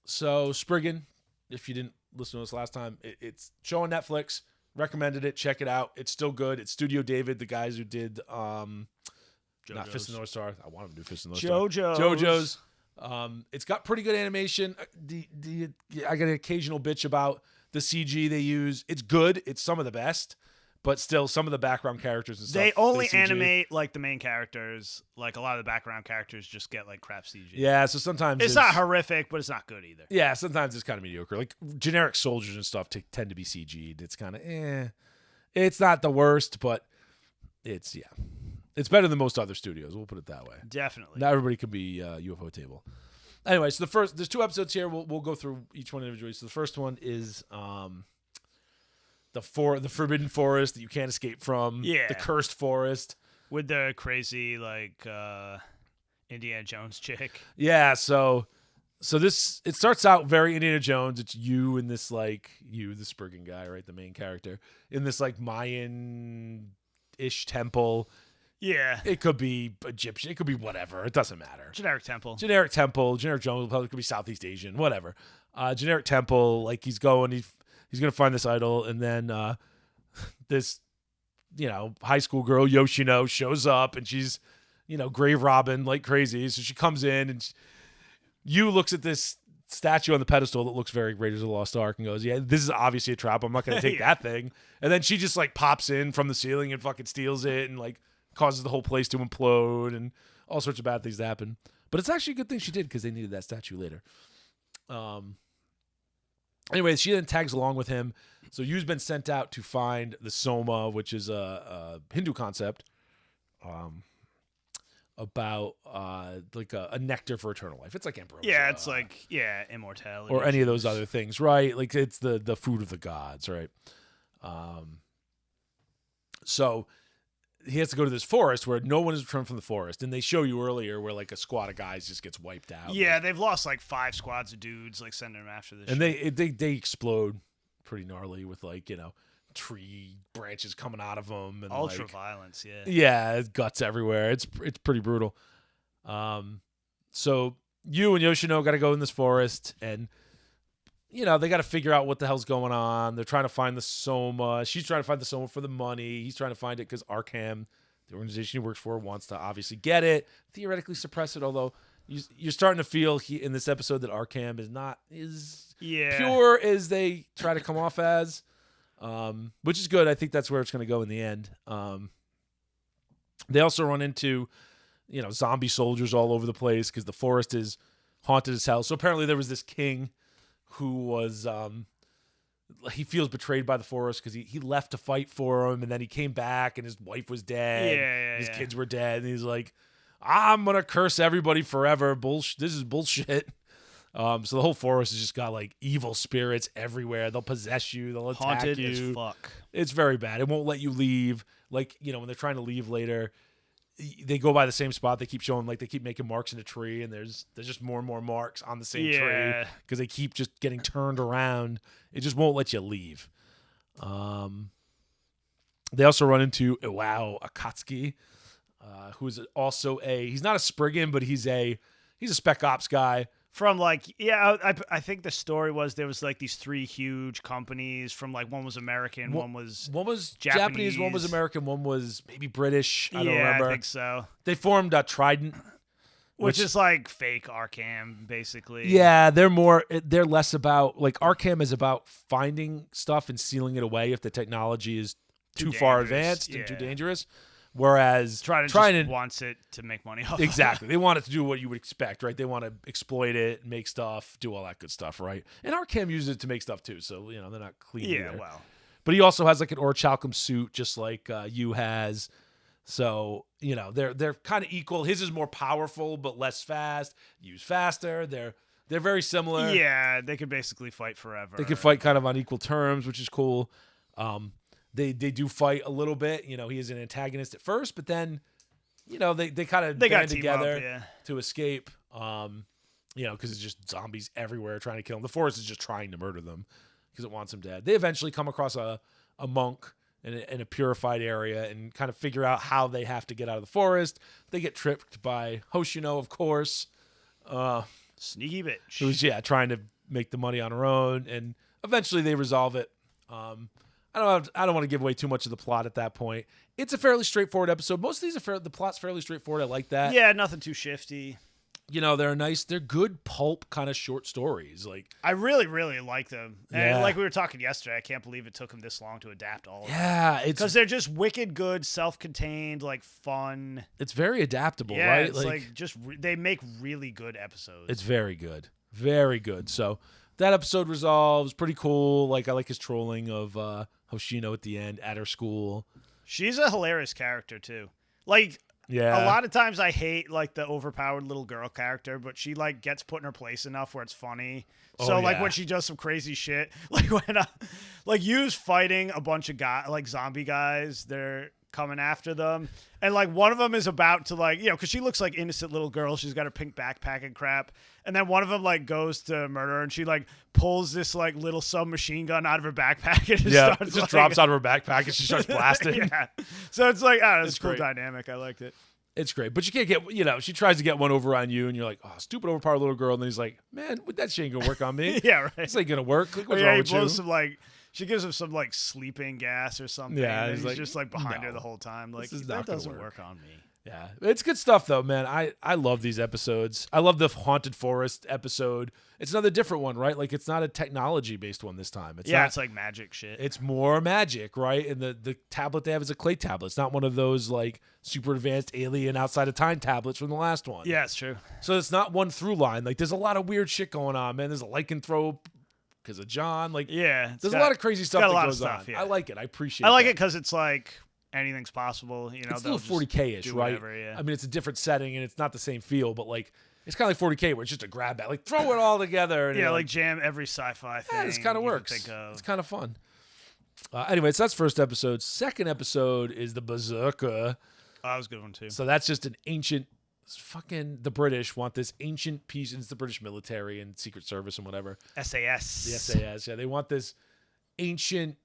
A: So Spriggan, if you didn't listen to us last time, it's show on Netflix. Recommended it. Check it out. It's still good. It's Studio David, the guys who did not Fist of the North Star. I want them to do Fist of the North Star. JoJo's. It's got pretty good animation. I got an occasional bitch about the CG they use. It's good. It's some of the best, but still some of the background characters and stuff.
B: They only
A: CG.
B: animate like the main characters. Like a lot of the background characters just get like crap CG.
A: Yeah, so sometimes
B: it's not horrific, but it's not good either.
A: Yeah, sometimes it's kind of mediocre. Like generic soldiers and stuff tend to be CG'd. It's kind of It's not the worst, but it's better than most other studios. We'll put it that way.
B: Definitely.
A: Not everybody can be UFO Table. Anyway, so there's 2 episodes here. We'll go through each one individually. So the first one is the forbidden forest that you can't escape from.
B: Yeah.
A: The cursed forest.
B: With the crazy like Indiana Jones chick.
A: Yeah, so this it starts out very Indiana Jones. It's you and this like the Spriggan guy, right? The main character in this like Mayan-ish temple.
B: Yeah.
A: It could be Egyptian. It could be whatever. It doesn't matter.
B: Generic temple.
A: Generic temple. Generic jungle. It could be Southeast Asian. Whatever. Generic temple. Like he's going. He's gonna find this idol, and then this high school girl Yoshino shows up, and she's grave robbing like crazy. So she comes in, and you looks at this statue on the pedestal that looks very Raiders of the Lost Ark and goes, yeah, this is obviously a trap. I'm not gonna take that thing. And then she just like pops in from the ceiling and fucking steals it, and like causes the whole place to implode and all sorts of bad things to happen. But it's actually a good thing she did because they needed that statue later. Anyway, she then tags along with him. So Yu's been sent out to find the Soma, which is a Hindu concept about like a nectar for eternal life. It's like ambrosia.
B: Yeah, it's like immortality.
A: Or any of those other things, right? Like it's the food of the gods, right? So he has to go to this forest where no one is returned from the forest, and they show you earlier where like a squad of guys just gets wiped out.
B: Yeah, they've lost like 5 squads of dudes, like sending them after this.
A: And
B: shit.
A: they explode pretty gnarly with like tree branches coming out of them and
B: ultra
A: like,
B: violence.
A: yeah, guts everywhere. It's pretty brutal. So you and Yoshino got to go in this forest, and they got to figure out what the hell's going on. They're trying to find the Soma. She's trying to find the Soma for the money. He's trying to find it because Arkham, the organization he works for, wants to obviously get it, theoretically suppress it. Although you're starting to feel in this episode that Arkham is not as pure as they try to come off as, which is good. I think that's where it's going to go in the end. They also run into zombie soldiers all over the place because the forest is haunted as hell. So apparently there was this king who was he feels betrayed by the forest because he left to fight for him, and then he came back and his wife was dead, his kids were dead, and he's like, I'm gonna curse everybody forever. Bullshit. This is bullshit. So the whole forest has just got like evil spirits everywhere. They'll possess you. They'll attack
B: Haunted
A: you.
B: as fuck.
A: It's very bad. It won't let you leave. Like when they're trying to leave later, they go by the same spot. They keep showing they keep making marks in a tree, and there's just more and more marks on the same tree because they keep just getting turned around. It just won't let you leave. They also run into Akatsuki, who's also he's not a Spriggan, but he's a spec ops guy.
B: From I think the story was there was like these 3 huge companies from like one was American, one was
A: Japanese, one was American, one was maybe British. I don't remember.
B: I think so.
A: They formed Trident,
B: which is like fake Arkham, basically.
A: Yeah, they're less about like Arkham is about finding stuff and sealing it away if the technology is too far advanced and too dangerous. Whereas
B: trying to wants it to make money off.
A: Exactly. They want it to do what you would expect, right? They want to exploit it, make stuff, do all that good stuff, right? And Arcam uses it to make stuff too, so they're not clean.
B: Yeah,
A: either.
B: well.
A: But he also has like an orichalcum suit, just like Yu has. So they're kind of equal. His is more powerful but less fast. Yu's faster. They're very similar.
B: Yeah, they could basically fight forever.
A: They could fight kind of on equal terms, which is cool. They do fight a little bit. He is an antagonist at first, but then, they kind of band together to escape. Because it's just zombies everywhere trying to kill him. The forest is just trying to murder them because it wants them dead. They eventually come across a monk in a purified area and kind of figure out how they have to get out of the forest. They get tricked by Hoshino, of course.
B: Sneaky bitch.
A: Who's trying to make the money on her own, and eventually they resolve it. I don't want to give away too much of the plot at that point. It's a fairly straightforward episode. Most of these the plot's fairly straightforward. I like that.
B: Yeah, nothing too shifty.
A: They're good pulp kind of short stories. Like
B: I really, really like them. And like we were talking yesterday, I can't believe it took them this long to adapt all of them.
A: Yeah,
B: because they're just wicked good, self-contained, like fun.
A: It's very adaptable,
B: yeah,
A: right?
B: It's like just they make really good episodes.
A: It's very good, very good. So that episode resolves pretty cool. Like I like his trolling of Hoshino at the end at her school.
B: She's a hilarious character too. Like.
A: Yeah.
B: A lot of times I hate like the overpowered little girl character, but she like gets put in her place enough where it's funny. So like when she does some crazy shit, like when like Yu's fighting a bunch of zombie guys, they're coming after them, and like one of them is about to like because she looks like innocent little girl. She's got her pink backpack and crap, and then one of them like goes to murder her, and she like pulls this like little submachine gun out of her backpack and
A: just drops out of her backpack and she starts blasting.
B: Yeah, so it's like it's a cool dynamic. I liked it.
A: It's great, but you can't get she tries to get one over on you, and you're like, oh, stupid overpowered little girl, and then he's like, man, that shit ain't gonna work on me.
B: Yeah, right.
A: This ain't gonna work. Like, what's
B: he
A: wrong with
B: blows
A: you?
B: some like. She gives him some like sleeping gas or something.
A: Yeah,
B: and
A: he's
B: he's just like behind her the whole time. Like that doesn't work on me.
A: Yeah, it's good stuff though, man. I love these episodes. I love the haunted forest episode. It's another different one, right? Like it's not a technology based one this time.
B: It's like magic shit.
A: It's more magic, right? And the tablet they have is a clay tablet. It's not one of those like super advanced alien outside of time tablets from the last one.
B: Yeah, it's true.
A: So it's not one through line. Like there's a lot of weird shit going on, man. There's a lycanthrope because of John. Like there's a lot of crazy stuff that goes on. Yeah. I like it. I appreciate it.
B: I like it because it's like anything's possible.
A: It's still 40K-ish, right?
B: Whatever, yeah.
A: I mean, it's a different setting and it's not the same feel, but like it's kind of like 40K where it's just a grab bag. Like throw it all together. And
B: like jam every sci-fi thing.
A: Yeah, this kind of works. It's kind of fun. Anyway, so that's first episode. Second episode is the Berserker.
B: Oh, that was a good one too.
A: So that's just an ancient. The British want this ancient piece. It's the British military and Secret Service and whatever.
B: SAS.
A: The SAS. Yeah, they want this ancient.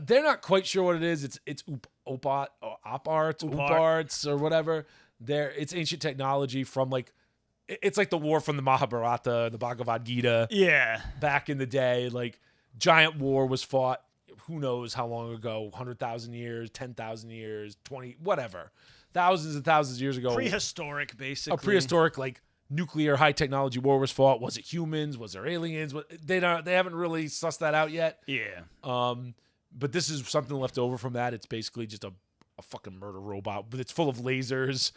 A: They're not quite sure what it is. It's op-arts or whatever. It's ancient technology from like. It's like the war from the Mahabharata, the Bhagavad Gita.
B: Yeah.
A: Back in the day, like giant war was fought. Who knows how long ago? 100,000 years, 10,000 years, 20, whatever. Thousands and thousands of years ago.
B: Prehistoric, basically.
A: A prehistoric, like, nuclear high technology war was fought. Was it humans? Was there aliens? They haven't really sussed that out yet.
B: Yeah.
A: But this is something left over from that. It's basically just a fucking murder robot, but it's full of lasers.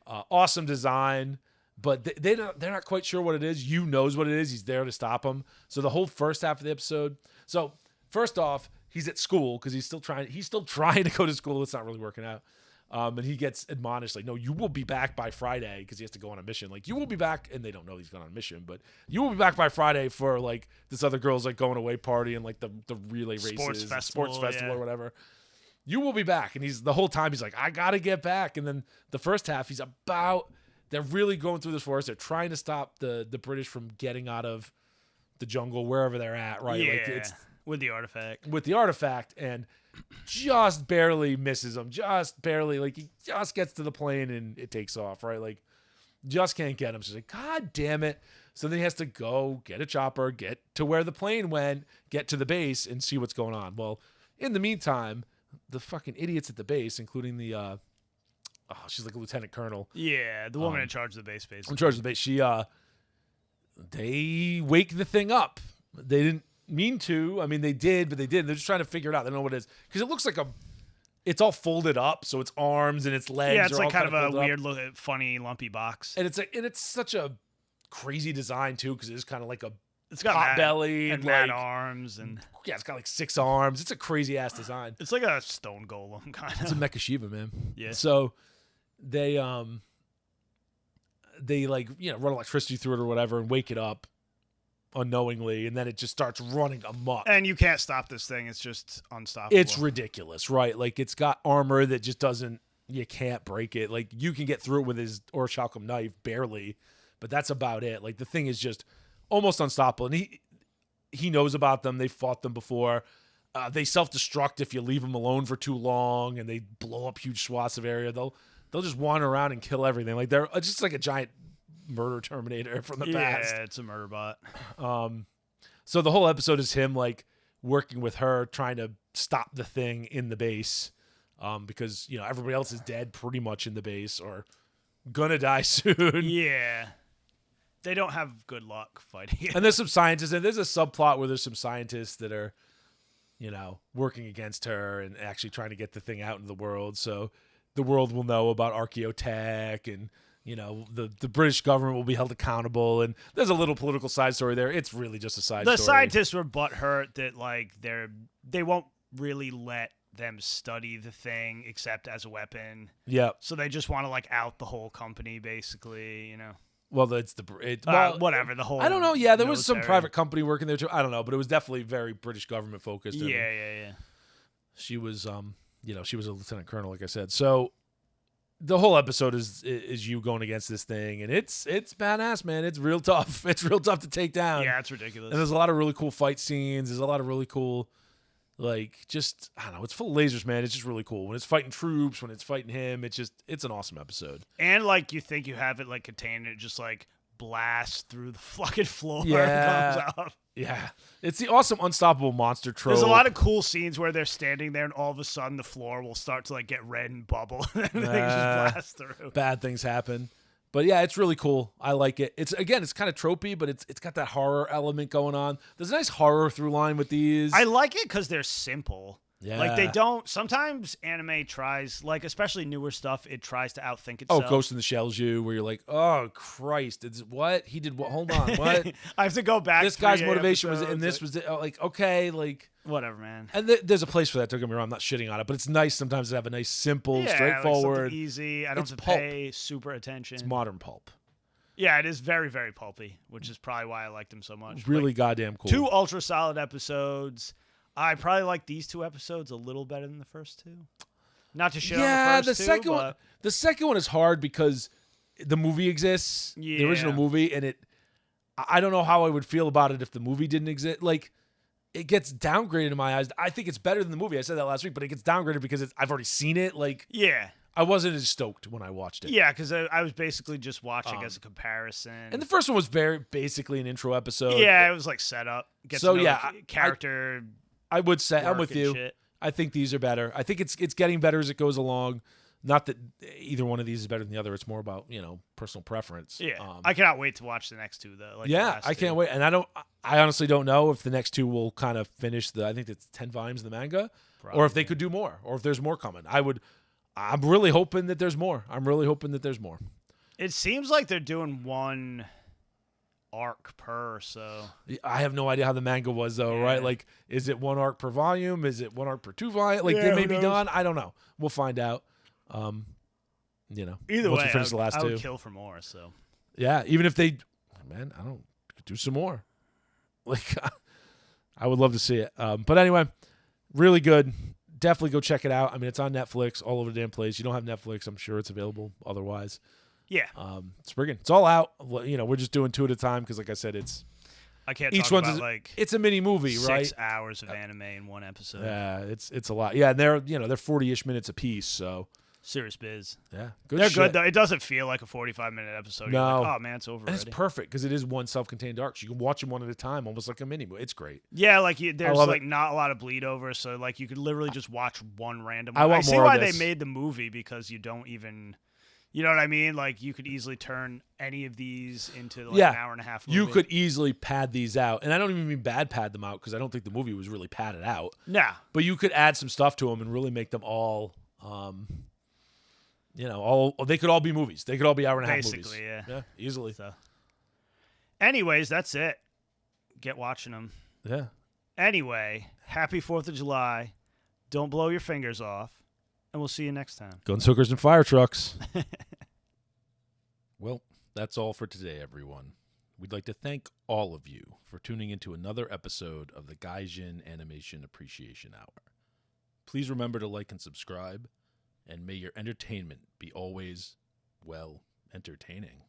A: Awesome design. But they're not quite sure what it is. Yu knows what it is. He's there to stop them. So the whole first half of the episode. So first off, he's at school because he's still trying to go to school. It's not really working out. And he gets admonished, like, no, you will be back by Friday, because he has to go on a mission. Like, you will be back, and they don't know he's going on a mission, but you will be back by Friday for, like, this other girl's, like, going away party and, like, the relay races, sports festival or whatever. You will be back. And the whole time he's like, I got to get back. And then the first half, they're really going through this forest. They're trying to stop the British from getting out of the jungle, wherever they're at, right?
B: Yeah,
A: like it's
B: with the
A: artifact, and just barely misses him. Just barely. Like, he just gets to the plane and it takes off, right? Like, just can't get him. So he's like, God damn it. So then he has to go get a chopper, get to where the plane went, get to the base, and see what's going on. Well, in the meantime, the fucking idiots at the base, including the she's like a lieutenant colonel.
B: Yeah, the woman in charge of the base, basically.
A: In charge of the base. She they wake the thing up. They didn't mean to. I mean, they did, but they didn't. They're just trying to figure it out. They don't know what it is. Because it looks like it's all folded up, so its arms and its legs.
B: Yeah, it's
A: are
B: like
A: all
B: kind of a
A: folded
B: weird,
A: up.
B: funny, lumpy box.
A: And it's such a crazy design too, because it's kind of like a
B: It's got
A: pot
B: mad,
A: belly
B: and
A: like,
B: mad arms, and
A: yeah, it's got like 6 arms. It's a crazy ass design.
B: it's like a stone golem kind
A: It's a
B: of.
A: Mecha Shiva, man.
B: Yeah.
A: So they like run electricity through it or whatever and wake it up unknowingly, and then it just starts running amok.
B: And you can't stop this thing. It's just unstoppable.
A: It's ridiculous, right? Like it's got armor that just doesn't. You can't break it. Like you can get through it with his Orichalcum knife barely, but that's about it. Like the thing is just almost unstoppable, and he knows about them. They've fought them before. They self-destruct if you leave them alone for too long, and they blow up huge swaths of area. They'll just wander around and kill everything. Like they're just like a giant murder Terminator from the past.
B: Yeah, it's a murder bot.
A: So the whole episode is him like working with her, trying to stop the thing in the base, because everybody else is dead pretty much in the base or gonna die soon.
B: Yeah. They don't have good luck fighting it.
A: And there's some scientists, and there's a subplot where there's some scientists that are, working against her and actually trying to get the thing out into the world. So the world will know about archaeotech, and the British government will be held accountable. And there's a little political side story there. It's really just a side story.
B: The scientists were butthurt that like they won't really let them study the thing except as a weapon.
A: Yeah.
B: So they just want to like out the whole company, basically.
A: Well,
B: Whatever the whole.
A: I don't know. Yeah, there was some
B: military.
A: private company working there too. I don't know, but it was definitely very British government focused. and
B: Yeah.
A: She was, she was a lieutenant colonel, like I said. So the whole episode is you going against this thing, and it's badass, man. It's real tough. It's real tough to take down.
B: Yeah, it's ridiculous.
A: And there's a lot of really cool fight scenes. There's a lot of really cool, just I don't know. It's full of lasers, man. It's just really cool when it's fighting troops, when it's fighting him. It's an awesome episode.
B: And like you think you have it like contained, it just like blasts through the fucking floor.
A: Yeah.
B: And comes out.
A: Yeah, it's the awesome unstoppable monster trope.
B: There's a lot of cool scenes where they're standing there, and all of a sudden the floor will start to like get red and bubble, and then they just blast through.
A: Bad things happen. But yeah, it's really cool. I like it. It's kind of tropey, but it's got that horror element going on. There's a nice horror through line with these.
B: I like it because they're simple.
A: Yeah.
B: Like they don't. Sometimes anime tries, like especially newer stuff, it tries to outthink itself.
A: Oh, Ghost in the Shell's you, where you're like, oh Christ, it's what he did. What? Hold on, what?
B: I have to go back.
A: This guy's motivation was, and this was like, okay, like
B: whatever, man.
A: And there's a place for that. Don't get me wrong. I'm not shitting on it, but it's nice sometimes to have a nice, simple,
B: Yeah,
A: straightforward,
B: like easy. I don't
A: it's
B: have to
A: pulp.
B: pay super attention.
A: It's modern pulp.
B: Yeah, it is very, very pulpy, which is probably why I liked him so much.
A: Really
B: Like,
A: goddamn cool.
B: 2 ultra solid episodes. I probably like these 2 episodes a little better than the first 2. Not to shit on the first 2,
A: second
B: but
A: one. The second one is hard because the movie exists, the original
B: Yeah.
A: movie, and I don't know how I would feel about it if the movie didn't exist. Like, it gets downgraded in my eyes. I think it's better than the movie. I said that last week, but it gets downgraded because I've already seen it. Like,
B: yeah.
A: I wasn't as stoked when I watched it.
B: Yeah, because I was basically just watching as a comparison.
A: And the first one was very basically an intro episode.
B: yeah, it was like set up. Get
A: So,
B: to know
A: yeah,
B: the character.
A: I would say I'm
B: work
A: with
B: and
A: you.
B: shit.
A: I think these are better. I think it's getting better as it goes along. Not that either one of these is better than the other. It's more about personal preference.
B: Yeah,
A: Um,
B: I cannot wait to watch the next 2 though. Like the
A: yeah,
B: last
A: I
B: 2.
A: can't wait. And I honestly don't know if the next 2 will kind of finish I think it's 10 volumes of the manga, or if they could do more, or if there's more coming. I'm really hoping that there's more.
B: It seems like they're doing 1 arc per, so
A: I have no idea how the manga was though, right?
B: Yeah.
A: Like, is it 1 arc per volume? Is it 1 arc per 2 volume? Like,
B: Yeah,
A: they
B: who
A: may be
B: knows?
A: done. I don't know. We'll find out.
B: either
A: once
B: way,
A: we finish the last
B: I
A: 2.
B: would kill for more. So
A: Yeah, even if they, man, I don't do some more. Like, I would love to see it. But anyway, really good. Definitely go check it out. I mean, it's on Netflix, all over the damn place. You don't have Netflix, I'm sure it's available otherwise.
B: yeah,
A: SPRIGGAN. It's all out. We're just doing 2 at a time because, like I said,
B: I can't
A: each
B: talk
A: one's
B: about like
A: it's a mini movie,
B: 6
A: right?
B: hours of anime in 1 episode.
A: Yeah, it's a lot. Yeah, and they're 40-ish minutes a piece. So
B: Serious biz.
A: yeah, good.
B: They're
A: shit.
B: good though. It doesn't feel like a 45-minute episode. You're
A: No.
B: like, oh man, it's over
A: And it's
B: already.
A: perfect because it is one self-contained arc. So you can watch them one at a time, almost like a mini movie. It's great.
B: Yeah, like there's
A: love
B: like
A: it.
B: not a lot of bleed over, so like you could literally just watch one random.
A: I want
B: see
A: more of
B: why
A: this.
B: they made the movie because you You know what I mean? Like, you could easily turn any of these into like
A: Yeah.
B: an hour and a half movie.
A: You could easily pad these out. And I don't even mean bad pad them out because I don't think the movie was really padded out.
B: Nah.
A: But you could add some stuff to them and really make them all, they could all be movies. They could all be hour and a half movies.
B: Basically, yeah.
A: Yeah, easily.
B: So, anyways, that's it. Get watching them.
A: Yeah.
B: Anyway, happy 4th of July. Don't blow your fingers off. And we'll see you next time.
A: Guns, hookers, and fire trucks. Well, that's all for today, everyone. We'd like to thank all of you for tuning into another episode of the Gaijin Animation Appreciation Hour. Please remember to like and subscribe, and may your entertainment be always, well, entertaining.